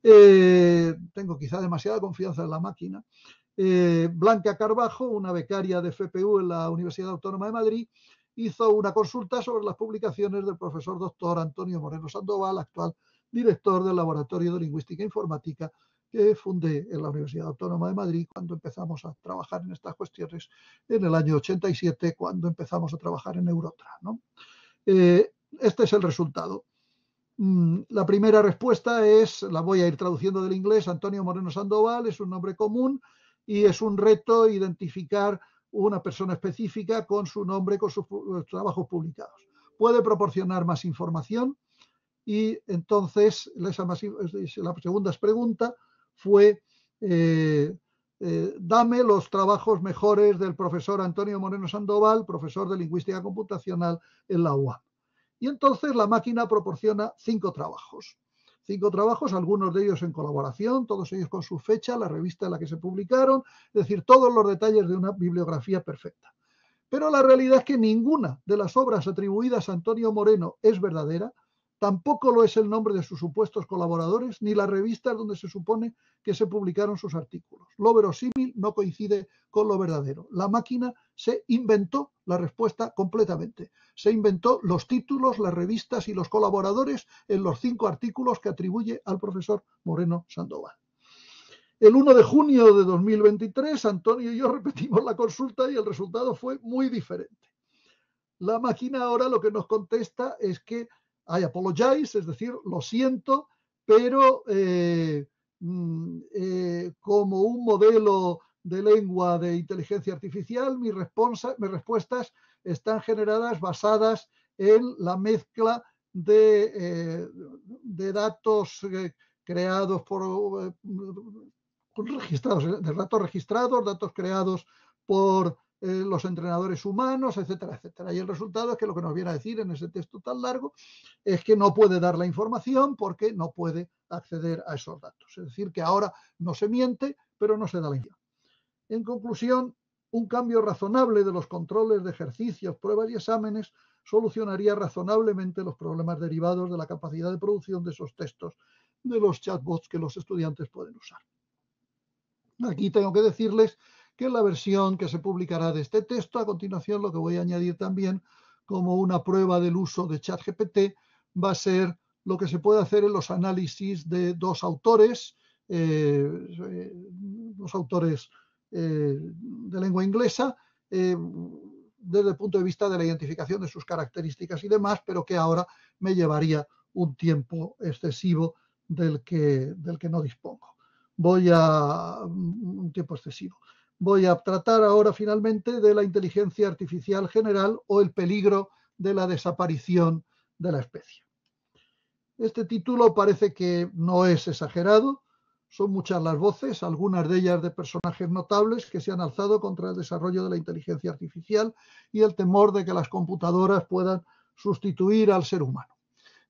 Tengo quizá demasiada confianza en la máquina. Blanca Carbajo, una becaria de FPU en la Universidad Autónoma de Madrid, hizo una consulta sobre las publicaciones del profesor doctor Antonio Moreno Sandoval, actual director del Laboratorio de Lingüística e Informática que fundé en la Universidad Autónoma de Madrid cuando empezamos a trabajar en estas cuestiones en el año 87, cuando empezamos a trabajar en Eurotra, ¿no? Este es el resultado. La primera respuesta es, la voy a ir traduciendo del inglés, Antonio Moreno Sandoval es un nombre común y es un reto identificar una persona específica con su nombre, con sus trabajos publicados. Puede proporcionar más información y entonces la segunda pregunta fue dame los trabajos mejores del profesor Antonio Moreno Sandoval, profesor de Lingüística Computacional en la UAM. Y entonces la máquina proporciona 5 trabajos. 5 trabajos, algunos de ellos en colaboración, todos ellos con su fecha, la revista en la que se publicaron, es decir, todos los detalles de una bibliografía perfecta. Pero la realidad es que ninguna de las obras atribuidas a Antonio Moreno es verdadera, tampoco lo es el nombre de sus supuestos colaboradores, ni las revistas donde se supone que se publicaron sus artículos. Lo verosímil no coincide con lo verdadero. La máquina se inventó la respuesta completamente. Se inventó los títulos, las revistas y los colaboradores en los 5 artículos que atribuye al profesor Moreno Sandoval. El 1 de junio de 2023, Antonio y yo repetimos la consulta y el resultado fue muy diferente. La máquina ahora lo que nos contesta es que I apologize, es decir, lo siento, pero como un modelo de lengua de inteligencia artificial, mis respuestas están generadas basadas en la mezcla de datos creados por de datos registrados, datos creados por los entrenadores humanos, etcétera, etcétera. Y el resultado es que lo que nos viene a decir en ese texto tan largo es que no puede dar la información porque no puede acceder a esos datos. Es decir, que ahora no se miente, pero no se da la información. En conclusión, un cambio razonable de los controles de ejercicios, pruebas y exámenes solucionaría razonablemente los problemas derivados de la capacidad de producción de esos textos de los chatbots que los estudiantes pueden usar. Aquí tengo que decirles que en la versión que se publicará de este texto, a continuación lo que voy a añadir también como una prueba del uso de ChatGPT va a ser lo que se puede hacer en los análisis de dos autores de lengua inglesa, desde el punto de vista de la identificación de sus características y demás, pero que ahora me llevaría un tiempo excesivo del que no dispongo. Un tiempo excesivo. Voy a tratar ahora finalmente de la inteligencia artificial general o el peligro de la desaparición de la especie. Este título parece que no es exagerado, son muchas las voces, algunas de ellas de personajes notables que se han alzado contra el desarrollo de la inteligencia artificial y el temor de que las computadoras puedan sustituir al ser humano.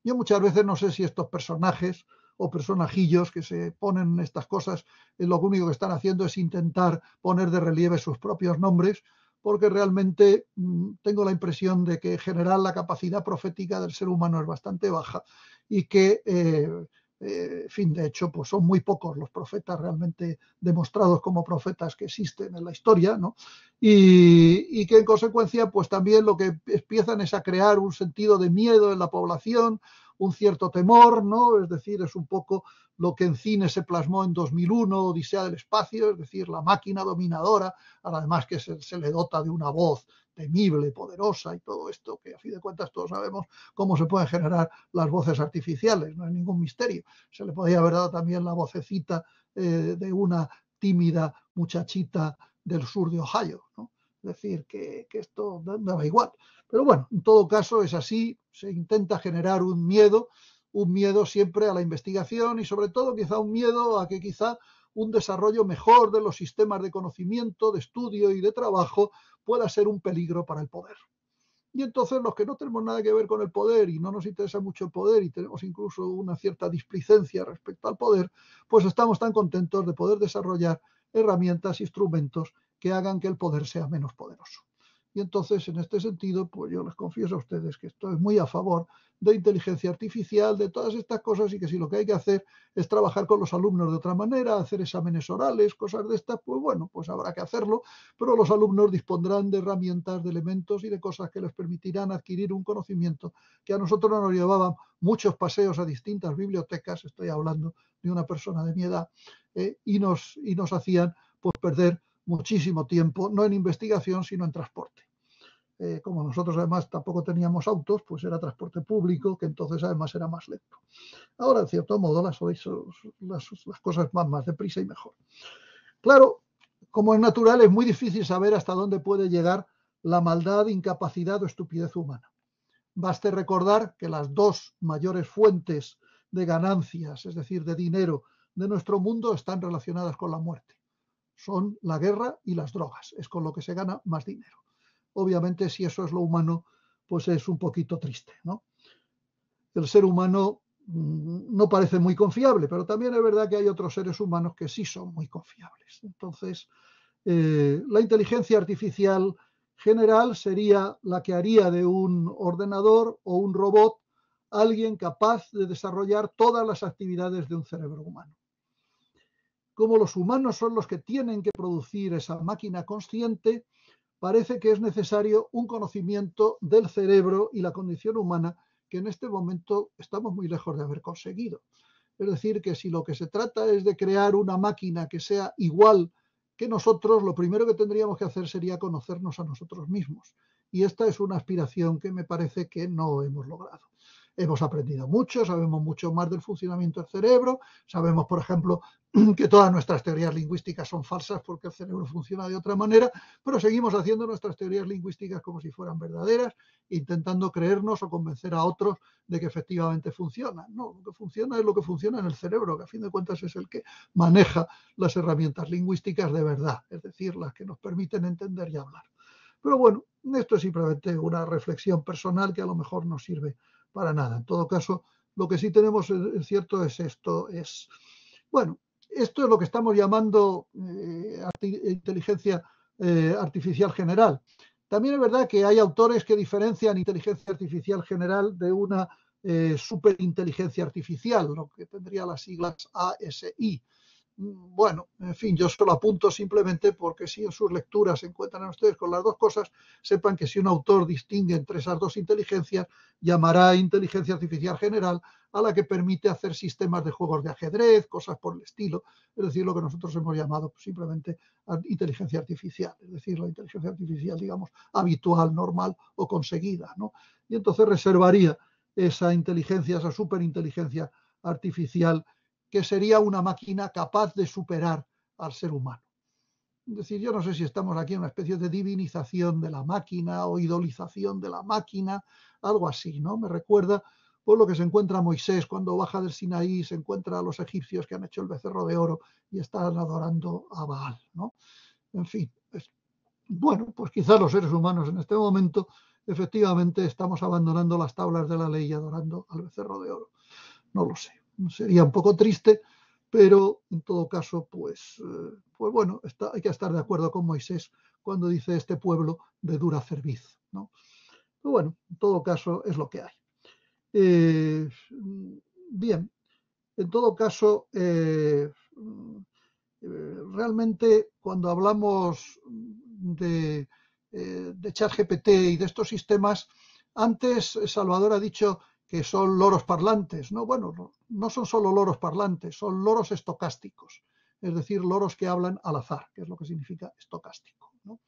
Yo muchas veces no sé si estos personajes o personajillos que se ponen estas cosas, lo único que están haciendo es intentar poner de relieve sus propios nombres, porque realmente tengo la impresión de que en general la capacidad profética del ser humano es bastante baja y que, en fin, de hecho, pues son muy pocos los profetas realmente demostrados como profetas que existen en la historia, ¿no? Y que en consecuencia, pues también lo que empiezan es a crear un sentido de miedo en la población, un cierto temor, ¿no? Es decir, es un poco lo que en cine se plasmó en 2001, Odisea del Espacio, es decir, la máquina dominadora, además que se le dota de una voz temible, poderosa y todo esto, que a fin de cuentas todos sabemos cómo se pueden generar las voces artificiales, no es ningún misterio. Se le podía haber dado también la vocecita de una tímida muchachita del sur de Ohio, ¿no? Es decir, que esto daba igual. Pero bueno, en todo caso es así, se intenta generar un miedo siempre a la investigación y sobre todo quizá un miedo a que quizá un desarrollo mejor de los sistemas de conocimiento, de estudio y de trabajo pueda ser un peligro para el poder. Y entonces los que no tenemos nada que ver con el poder y no nos interesa mucho el poder y tenemos incluso una cierta displicencia respecto al poder, pues estamos tan contentos de poder desarrollar herramientas, instrumentos que hagan que el poder sea menos poderoso. Y entonces, en este sentido, pues yo les confieso a ustedes que estoy muy a favor de inteligencia artificial, de todas estas cosas y que si lo que hay que hacer es trabajar con los alumnos de otra manera, hacer exámenes orales, cosas de estas, pues bueno, pues habrá que hacerlo, pero los alumnos dispondrán de herramientas, de elementos y de cosas que les permitirán adquirir un conocimiento que a nosotros nos llevaban muchos paseos a distintas bibliotecas, estoy hablando de una persona de mi edad, y nos hacían pues perder muchísimo tiempo, no en investigación, sino en transporte. Como nosotros además tampoco teníamos autos, pues era transporte público, que entonces además era más lento. Ahora, en cierto modo, las cosas van más deprisa y mejor. Claro, como es natural, es muy difícil saber hasta dónde puede llegar la maldad, incapacidad o estupidez humana. Baste recordar que las dos mayores fuentes de ganancias, es decir, de dinero, de nuestro mundo están relacionadas con la muerte. Son la guerra y las drogas. Es con lo que se gana más dinero. Obviamente, si eso es lo humano, pues es un poquito triste, ¿no? El ser humano no parece muy confiable, pero también es verdad que hay otros seres humanos que sí son muy confiables. Entonces, la inteligencia artificial general sería la que haría de un ordenador o un robot alguien capaz de desarrollar todas las actividades de un cerebro humano. Como los humanos son los que tienen que producir esa máquina consciente, parece que es necesario un conocimiento del cerebro y la condición humana que en este momento estamos muy lejos de haber conseguido. Es decir, que si lo que se trata es de crear una máquina que sea igual que nosotros, lo primero que tendríamos que hacer sería conocernos a nosotros mismos. Y esta es una aspiración que me parece que no hemos logrado. Hemos aprendido mucho, sabemos mucho más del funcionamiento del cerebro, sabemos, por ejemplo, que todas nuestras teorías lingüísticas son falsas porque el cerebro funciona de otra manera, pero seguimos haciendo nuestras teorías lingüísticas como si fueran verdaderas, intentando creernos o convencer a otros de que efectivamente funcionan. No, lo que funciona es lo que funciona en el cerebro, que a fin de cuentas es el que maneja las herramientas lingüísticas de verdad, es decir, las que nos permiten entender y hablar. Pero bueno, esto es simplemente una reflexión personal que a lo mejor no sirve para nada. En todo caso, lo que sí tenemos es cierto es esto, bueno, esto es lo que estamos llamando inteligencia artificial general. También es verdad que hay autores que diferencian inteligencia artificial general de una superinteligencia artificial, lo que tendría las siglas ASI. Bueno, en fin, yo solo apunto simplemente porque si en sus lecturas se encuentran ustedes con las dos cosas, sepan que si un autor distingue entre esas dos inteligencias, llamará inteligencia artificial general a la que permite hacer sistemas de juegos de ajedrez, cosas por el estilo, es decir, lo que nosotros hemos llamado simplemente inteligencia artificial, es decir, la inteligencia artificial, digamos, habitual, normal o conseguida, ¿no? Y entonces reservaría esa inteligencia, esa superinteligencia artificial, que sería una máquina capaz de superar al ser humano. Es decir, yo no sé si estamos aquí en una especie de divinización de la máquina o idolización de la máquina, algo así, ¿no? Me recuerda por lo que se encuentra Moisés cuando baja del Sinaí, se encuentra a los egipcios que han hecho el becerro de oro y están adorando a Baal, ¿no? En fin, bueno, pues quizás los seres humanos en este momento efectivamente estamos abandonando las tablas de la ley y adorando al becerro de oro. No lo sé. Sería un poco triste, pero en todo caso, pues bueno, hay que estar de acuerdo con Moisés cuando dice este pueblo de dura cerviz, ¿no? Pero bueno, en todo caso es lo que hay. Bien, en todo caso, realmente cuando hablamos de ChatGPT y de estos sistemas, antes Salvador ha dicho que son loros parlantes. No, bueno, no son solo loros parlantes, son loros estocásticos, es decir, loros que hablan al azar, que es lo que significa estocástico, ¿no?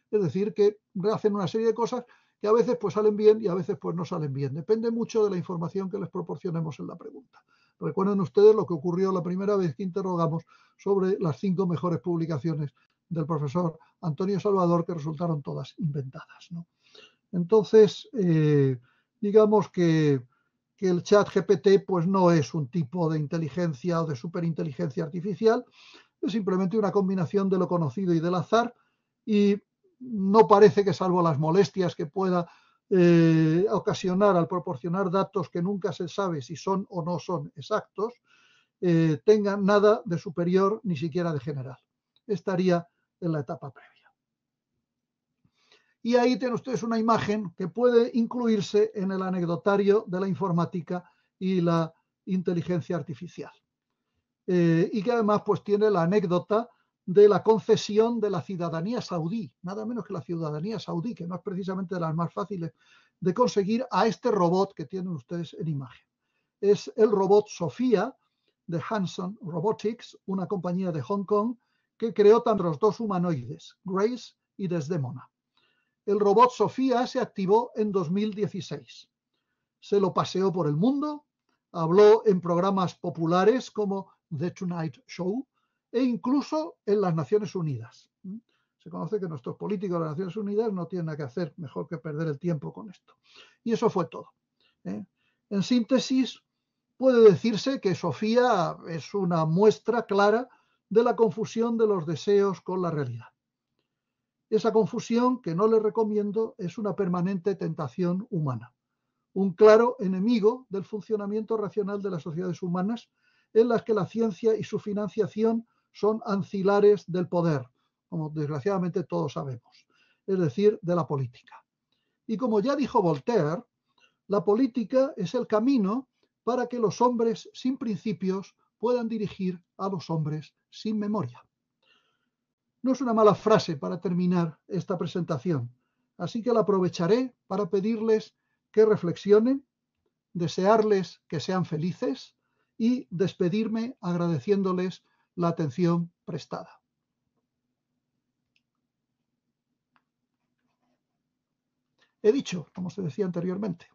Es decir, que hacen una serie de cosas que a veces pues salen bien y a veces pues no salen bien. Depende mucho de la información que les proporcionemos en la pregunta. Recuerden ustedes lo que ocurrió la primera vez que interrogamos sobre las 5 mejores publicaciones del profesor Antonio Salvador, que resultaron todas inventadas, ¿no? Entonces, digamos que el chat GPT pues no es un tipo de inteligencia o de superinteligencia artificial, es simplemente una combinación de lo conocido y del azar, y no parece que, salvo las molestias que pueda ocasionar al proporcionar datos que nunca se sabe si son o no son exactos, tengan nada de superior ni siquiera de general. Estaría en la etapa previa. Y ahí tienen ustedes una imagen que puede incluirse en el anecdotario de la informática y la inteligencia artificial. Y que además pues tiene la anécdota de la concesión de la ciudadanía saudí, nada menos que la ciudadanía saudí, que no es precisamente de las más fáciles de conseguir, a este robot que tienen ustedes en imagen. Es el robot Sofía de Hanson Robotics, una compañía de Hong Kong que creó también los dos humanoides, Grace y Desdemona. El robot Sofía se activó en 2016. Se lo paseó por el mundo, habló en programas populares como The Tonight Show e incluso en las Naciones Unidas. Se conoce que nuestros políticos de las Naciones Unidas no tienen nada que hacer, mejor que perder el tiempo con esto. Y eso fue todo. En síntesis, puede decirse que Sofía es una muestra clara de la confusión de los deseos con la realidad. Esa confusión, que no le recomiendo, es una permanente tentación humana, un claro enemigo del funcionamiento racional de las sociedades humanas, en las que la ciencia y su financiación son ancilares del poder, como desgraciadamente todos sabemos, es decir, de la política. Y como ya dijo Voltaire, la política es el camino para que los hombres sin principios puedan dirigir a los hombres sin memoria. No es una mala frase para terminar esta presentación, así que la aprovecharé para pedirles que reflexionen, desearles que sean felices y despedirme agradeciéndoles la atención prestada. He dicho, como se decía anteriormente.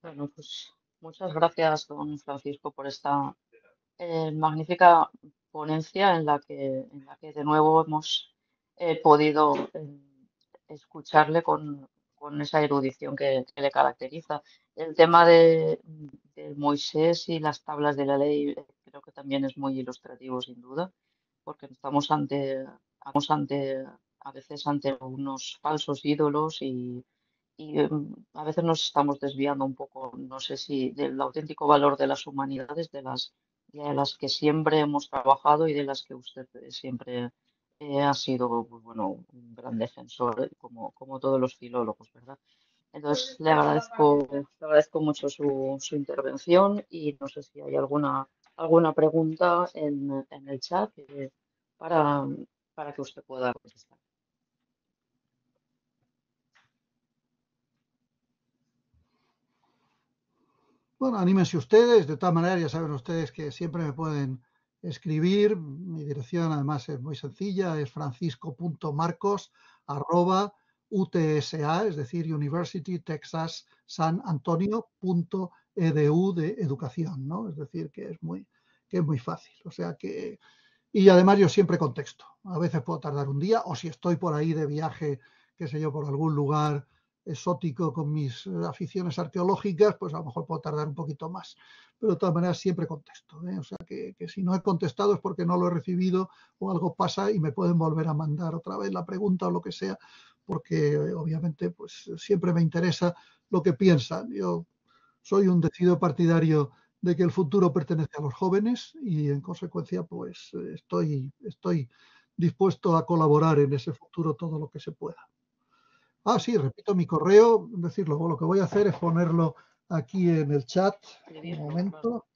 Bueno, pues muchas gracias, don Francisco, por esta magnífica ponencia en la que de nuevo hemos podido escucharle con esa erudición que le caracteriza. El tema de Moisés y las tablas de la ley creo que también es muy ilustrativo, sin duda, porque estamos ante a veces ante unos falsos ídolos y a veces nos estamos desviando un poco, no sé si del auténtico valor de las humanidades, de las que siempre hemos trabajado y de las que usted siempre ha sido, pues, bueno, un gran defensor, como todos los filólogos, ¿verdad? Entonces, le agradezco mucho su intervención y no sé si hay alguna pregunta en el chat para, para que usted pueda contestar. Bueno, anímense ustedes, de todas maneras ya saben ustedes que siempre me pueden escribir, mi dirección además es muy sencilla, es francisco.marcos@utsa, es decir, University Texas San Antonio.edu de educación, ¿no? Es decir, que es muy fácil, o sea que, y además yo siempre contesto, a veces puedo tardar un día, o si estoy por ahí de viaje, qué sé yo, por algún lugar exótico con mis aficiones arqueológicas, pues a lo mejor puedo tardar un poquito más. Pero de todas maneras siempre contesto. O sea que si no he contestado es porque no lo he recibido o algo pasa y me pueden volver a mandar otra vez la pregunta o lo que sea, porque obviamente pues siempre me interesa lo que piensan. Yo soy un decidido partidario de que el futuro pertenece a los jóvenes y en consecuencia pues estoy dispuesto a colaborar en ese futuro todo lo que se pueda. Ah, sí, repito mi correo, decirlo, lo que voy a hacer es ponerlo aquí en el chat. Un Escribirlo, claro. momento.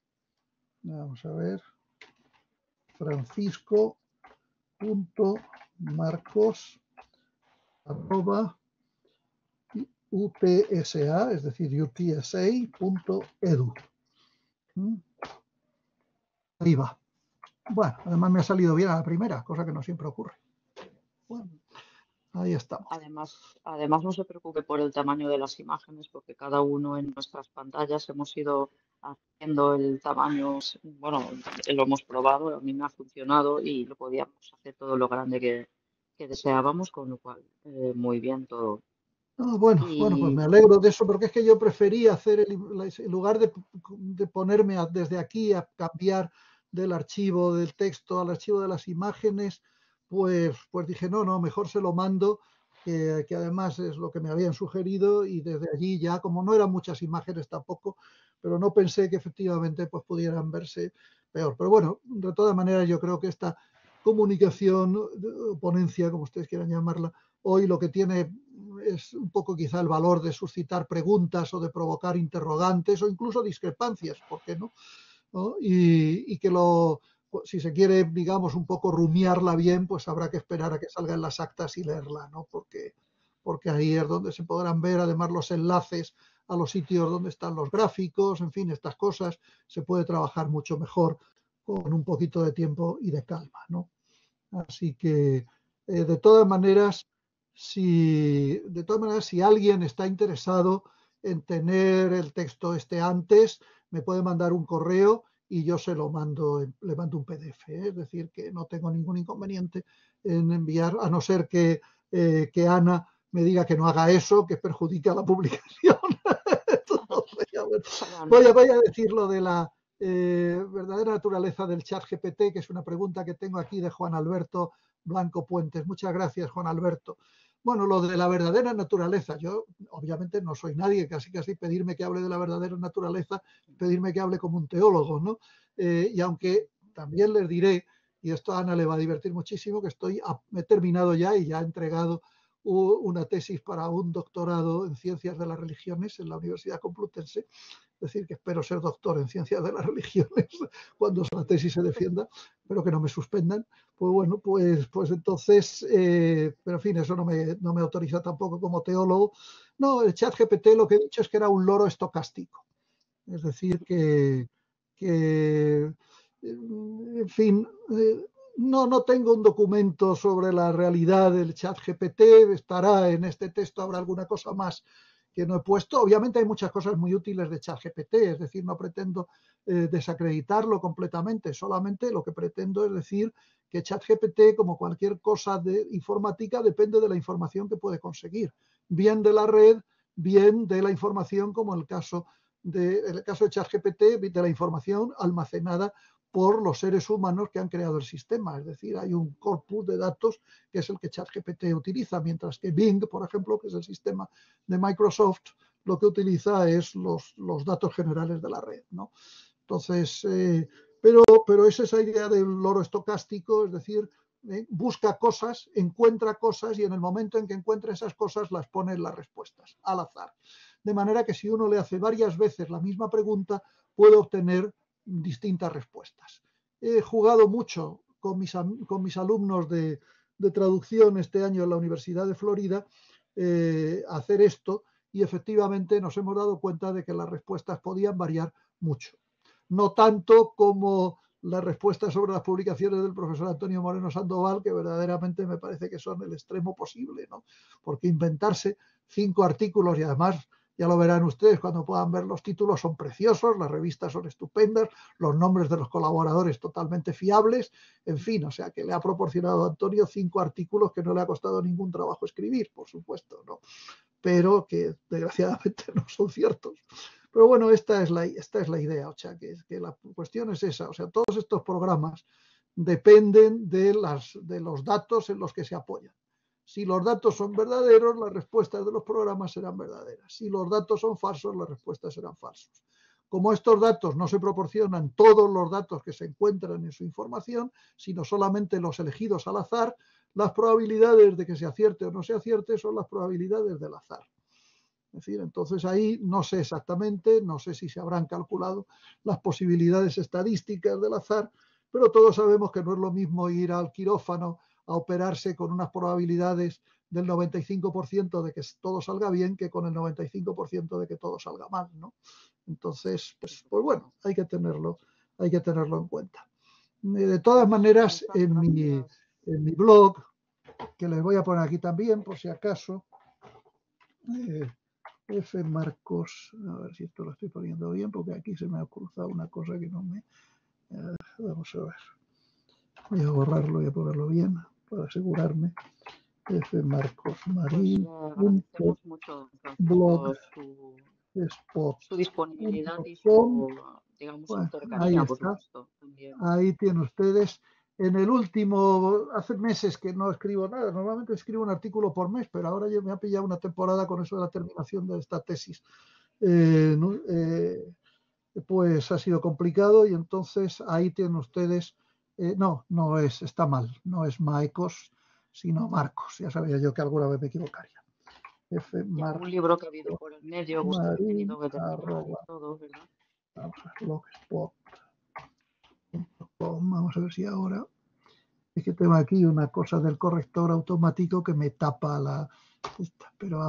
Vamos a ver. francisco.marcos@utsa, es decir, utsa.edu. Ahí va. Bueno, además me ha salido bien a la primera, cosa que no siempre ocurre. Bueno, ahí estamos. Además, no se preocupe por el tamaño de las imágenes, porque cada uno en nuestras pantallas hemos ido haciendo el tamaño, bueno, lo hemos probado, a mí me ha funcionado y lo podíamos hacer todo lo grande que deseábamos, con lo cual, muy bien todo. Ah, bueno, pues me Y alegro de eso, porque es que yo prefería hacer, en lugar de ponerme desde aquí a cambiar del archivo del texto al archivo de las imágenes, pues dije, no, mejor se lo mando, que además es lo que me habían sugerido, y desde allí ya, como no eran muchas imágenes tampoco, pero no pensé que efectivamente pues pudieran verse peor. Pero bueno, de todas maneras yo creo que esta comunicación, ponencia, como ustedes quieran llamarla, hoy lo que tiene es un poco quizá el valor de suscitar preguntas o de provocar interrogantes o incluso discrepancias, ¿por qué no? ¿No? Y que si se quiere, digamos, un poco rumiarla bien, pues habrá que esperar a que salgan las actas y leerla, ¿no? Porque ahí es donde se podrán ver además los enlaces a los sitios donde están los gráficos, en fin, estas cosas se puede trabajar mucho mejor con un poquito de tiempo y de calma, ¿no? Así que, de todas maneras, si alguien está interesado en tener el texto antes, me puede mandar un correo y yo se lo mando, le mando un PDF, es decir, que no tengo ningún inconveniente en enviar, a no ser que Ana me diga que no haga eso, que perjudica la publicación. Voy a decir lo de la verdadera naturaleza del ChatGPT, que es una pregunta que tengo aquí de Juan Alberto Blanco Puentes. Muchas gracias, Juan Alberto. Bueno, lo de la verdadera naturaleza, yo obviamente no soy nadie, casi pedirme que hable de la verdadera naturaleza, pedirme que hable como un teólogo, ¿no? Y aunque también les diré, y esto a Ana le va a divertir muchísimo, que he terminado ya y ya he entregado una tesis para un doctorado en ciencias de las religiones en la Universidad Complutense, es decir, que espero ser doctor en ciencias de las religiones cuando la tesis se defienda, pero que no me suspendan. Pues bueno, pues entonces, pero en fin, eso no me autoriza tampoco como teólogo. No, el ChatGPT lo que he dicho es que era un loro estocástico. Es decir, en fin, no tengo un documento sobre la realidad del ChatGPT, estará en este texto, habrá alguna cosa más que no he puesto. Obviamente hay muchas cosas muy útiles de ChatGPT, es decir, no pretendo desacreditarlo completamente, solamente lo que pretendo es decir que ChatGPT, como cualquier cosa de informática, depende de la información que puede conseguir, bien de la red, bien de la información, como el caso de ChatGPT, de la información almacenada por los seres humanos que han creado el sistema. Es decir, hay un corpus de datos que es el que ChatGPT utiliza, mientras que Bing, por ejemplo, que es el sistema de Microsoft, lo que utiliza es los datos generales de la red, ¿no? Entonces, pero es esa idea del loro estocástico, es decir, busca cosas, encuentra cosas y en el momento en que encuentra esas cosas las pone en las respuestas, al azar. De manera que si uno le hace varias veces la misma pregunta, puede obtener distintas respuestas. He jugado mucho con mis alumnos de traducción este año en la Universidad de Florida a hacer esto y efectivamente nos hemos dado cuenta de que las respuestas podían variar mucho. No tanto como las respuestas sobre las publicaciones del profesor Antonio Moreno Sandoval, que verdaderamente me parece que son el extremo posible, ¿no? Porque inventarse 5 artículos y además, ya lo verán ustedes cuando puedan ver los títulos, son preciosos, las revistas son estupendas, los nombres de los colaboradores totalmente fiables, en fin, o sea que le ha proporcionado a Antonio 5 artículos que no le ha costado ningún trabajo escribir, por supuesto, ¿no? Pero que desgraciadamente no son ciertos. Pero bueno, esta es la idea, o sea, que la cuestión es esa, o sea, todos estos programas dependen de los datos en los que se apoyan. Si los datos son verdaderos, las respuestas de los programas serán verdaderas. Si los datos son falsos, las respuestas serán falsas. Como estos datos no se proporcionan todos los datos que se encuentran en su información, sino solamente los elegidos al azar, las probabilidades de que se acierte o no se acierte son las probabilidades del azar. Es decir, entonces ahí no sé exactamente, no sé si se habrán calculado las posibilidades estadísticas del azar, pero todos sabemos que no es lo mismo ir al quirófano a operarse con unas probabilidades del 95% de que todo salga bien que con el 95% de que todo salga mal, ¿no? Entonces, pues bueno, hay que tenerlo en cuenta. De todas maneras, en mi blog, que les voy a poner aquí también, por si acaso, F. Marcos, a ver si esto lo estoy poniendo bien, porque aquí se me ha cruzado una cosa que no me... vamos a ver. Voy a borrarlo y a ponerlo bien para asegurarme. F. Marcos Marín. Pues agradecemos mucho, Francisco, su disponibilidad y su, digamos, su Bueno, ahí cercanía, por está. supuesto, también. Ahí tienen ustedes. En el último, hace meses que no escribo nada, normalmente escribo un artículo por mes, pero ahora ya me ha pillado una temporada con eso de la terminación de esta tesis. Pues ha sido complicado y entonces ahí tienen ustedes, no es, está mal, no es Maicos, sino Marcos. Ya sabía yo que alguna vez me equivocaría. Un libro que ha habido por el medio, que usted ha tenido que terminar y todo, ¿verdad? Vamos a blogspot.com, vamos a ver si ahora... Es que tengo aquí una cosa del corrector automático que me tapa pero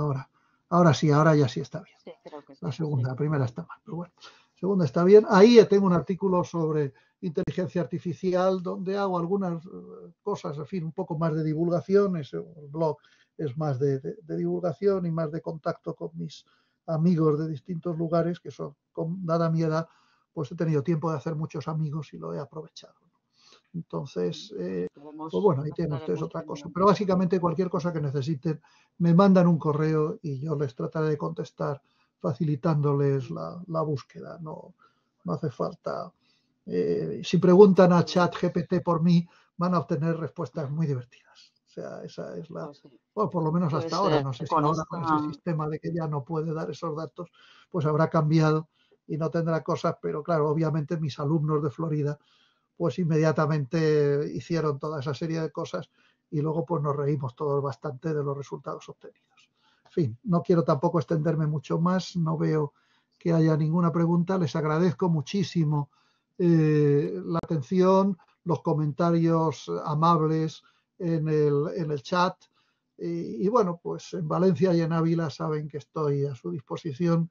ahora sí, ahora ya sí está bien. Sí, creo que sí. La segunda, la primera está mal, pero bueno. La segunda está bien. Ahí tengo un artículo sobre inteligencia artificial donde hago algunas cosas, en fin, un poco más de divulgación. El blog es más de divulgación y más de contacto con mis amigos de distintos lugares que son, dada mi edad, pues he tenido tiempo de hacer muchos amigos y lo he aprovechado. Entonces, pues bueno, ahí tienen ustedes otra cosa. Pero básicamente cualquier cosa que necesiten, me mandan un correo y yo les trataré de contestar facilitándoles la búsqueda. No hace falta. Si preguntan a ChatGPT por mí, van a obtener respuestas muy divertidas. O sea, esa es la... Bueno, por lo menos hasta ahora. No sé si ahora con ese sistema de que ya no puede dar esos datos, pues habrá cambiado y no tendrá cosas. Pero claro, obviamente mis alumnos de Florida pues inmediatamente hicieron toda esa serie de cosas y luego pues nos reímos todos bastante de los resultados obtenidos. En fin, no quiero tampoco extenderme mucho más, no veo que haya ninguna pregunta. Les agradezco muchísimo la atención, los comentarios amables en el chat. Y bueno, pues en Valencia y en Ávila saben que estoy a su disposición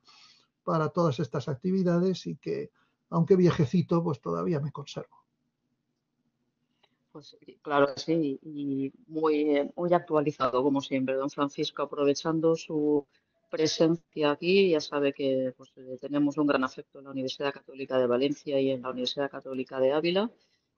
para todas estas actividades y que, aunque viejecito, pues todavía me conservo. Pues claro que sí, y muy actualizado como siempre, don Francisco, aprovechando su presencia aquí, ya sabe que pues, tenemos un gran afecto en la Universidad Católica de Valencia y en la Universidad Católica de Ávila.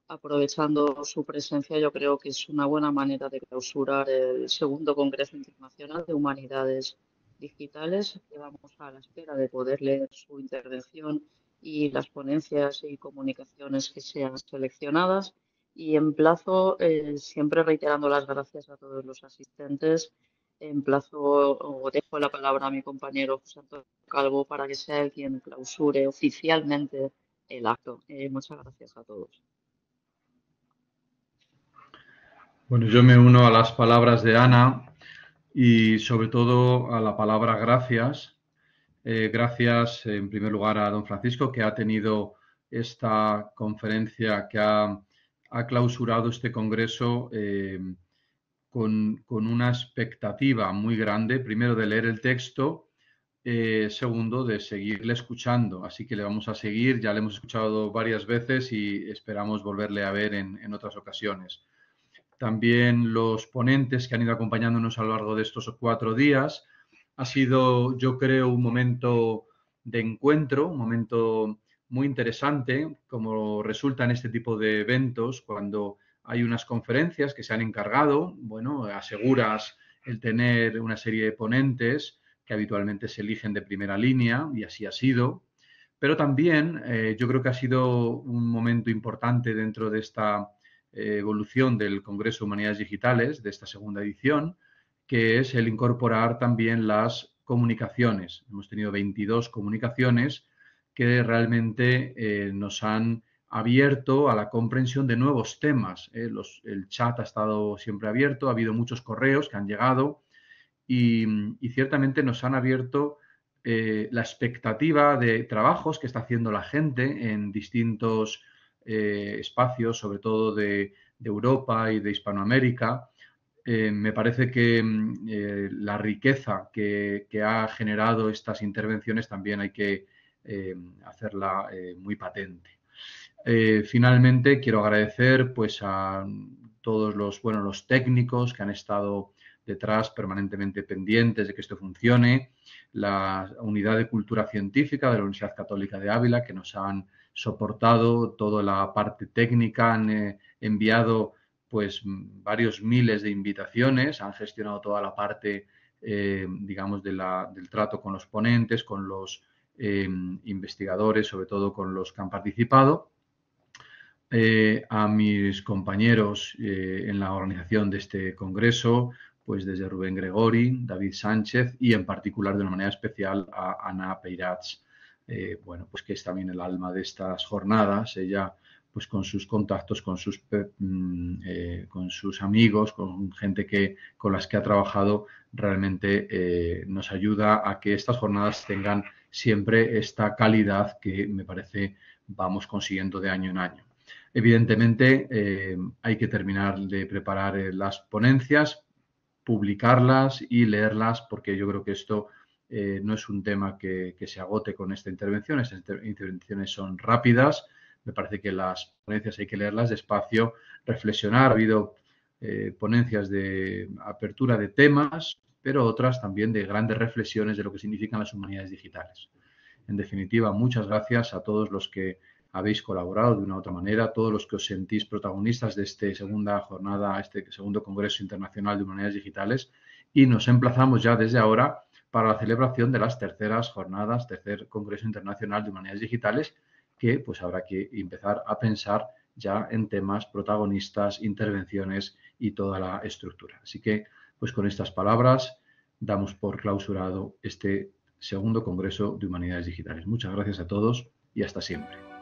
Aprovechando su presencia, yo creo que es una buena manera de clausurar el segundo Congreso Internacional de Humanidades Digitales. Quedamos a la espera de poder leer su intervención y las ponencias y comunicaciones que sean seleccionadas. Y emplazo, siempre reiterando las gracias a todos los asistentes, emplazo o dejo la palabra a mi compañero José Antonio Calvo para que sea él quien clausure oficialmente el acto. Muchas gracias a todos. Bueno, yo me uno a las palabras de Ana y sobre todo a la palabra gracias. Gracias en primer lugar a don Francisco, que ha tenido esta conferencia, que ha clausurado este congreso con una expectativa muy grande, primero de leer el texto, segundo de seguirle escuchando. Así que le vamos a seguir, ya le hemos escuchado varias veces y esperamos volverle a ver en otras ocasiones. También los ponentes que han ido acompañándonos a lo largo de estos 4 días. Ha sido, yo creo, un momento de encuentro, un momento muy interesante, como resulta en este tipo de eventos, cuando hay unas conferencias que se han encargado, bueno, aseguras el tener una serie de ponentes que habitualmente se eligen de primera línea, y así ha sido. Pero también yo creo que ha sido un momento importante dentro de esta evolución del Congreso de Humanidades Digitales, de esta segunda edición, que es el incorporar también las comunicaciones. Hemos tenido 22 comunicaciones que realmente nos han abierto a la comprensión de nuevos temas. El chat ha estado siempre abierto, ha habido muchos correos que han llegado y ciertamente nos han abierto la expectativa de trabajos que está haciendo la gente en distintos espacios, sobre todo de Europa y de Hispanoamérica. Me parece que la riqueza que ha generado estas intervenciones también hay que hacerla muy patente. Finalmente, quiero agradecer pues, a todos los técnicos que han estado detrás permanentemente pendientes de que esto funcione, la Unidad de Cultura Científica de la Universidad Católica de Ávila, que nos han soportado toda la parte técnica, han enviado pues varios miles de invitaciones, han gestionado toda la parte, digamos, del trato con los ponentes, con los investigadores, sobre todo con los que han participado. A mis compañeros en la organización de este congreso, pues desde Rubén Gregori, David Sánchez y en particular de una manera especial a Ana Peirats, bueno, pues que es también el alma de estas jornadas. Ella, pues con sus contactos, con sus amigos, con gente con las que ha trabajado, realmente nos ayuda a que estas jornadas tengan siempre esta calidad que me parece vamos consiguiendo de año en año. Evidentemente, hay que terminar de preparar las ponencias, publicarlas y leerlas, porque yo creo que esto no es un tema que se agote con esta intervención. Estas intervenciones son rápidas. Me parece que las ponencias hay que leerlas despacio, reflexionar. Ha habido ponencias de apertura de temas, pero otras también de grandes reflexiones de lo que significan las humanidades digitales. En definitiva, muchas gracias a todos los que habéis colaborado de una u otra manera, todos los que os sentís protagonistas de esta segunda jornada, este segundo Congreso Internacional de Humanidades Digitales, y nos emplazamos ya desde ahora para la celebración de las terceras jornadas, tercer Congreso Internacional de Humanidades Digitales, que pues habrá que empezar a pensar ya en temas protagonistas, intervenciones y toda la estructura. Así que, pues con estas palabras, damos por clausurado este segundo Congreso de Humanidades Digitales. Muchas gracias a todos y hasta siempre.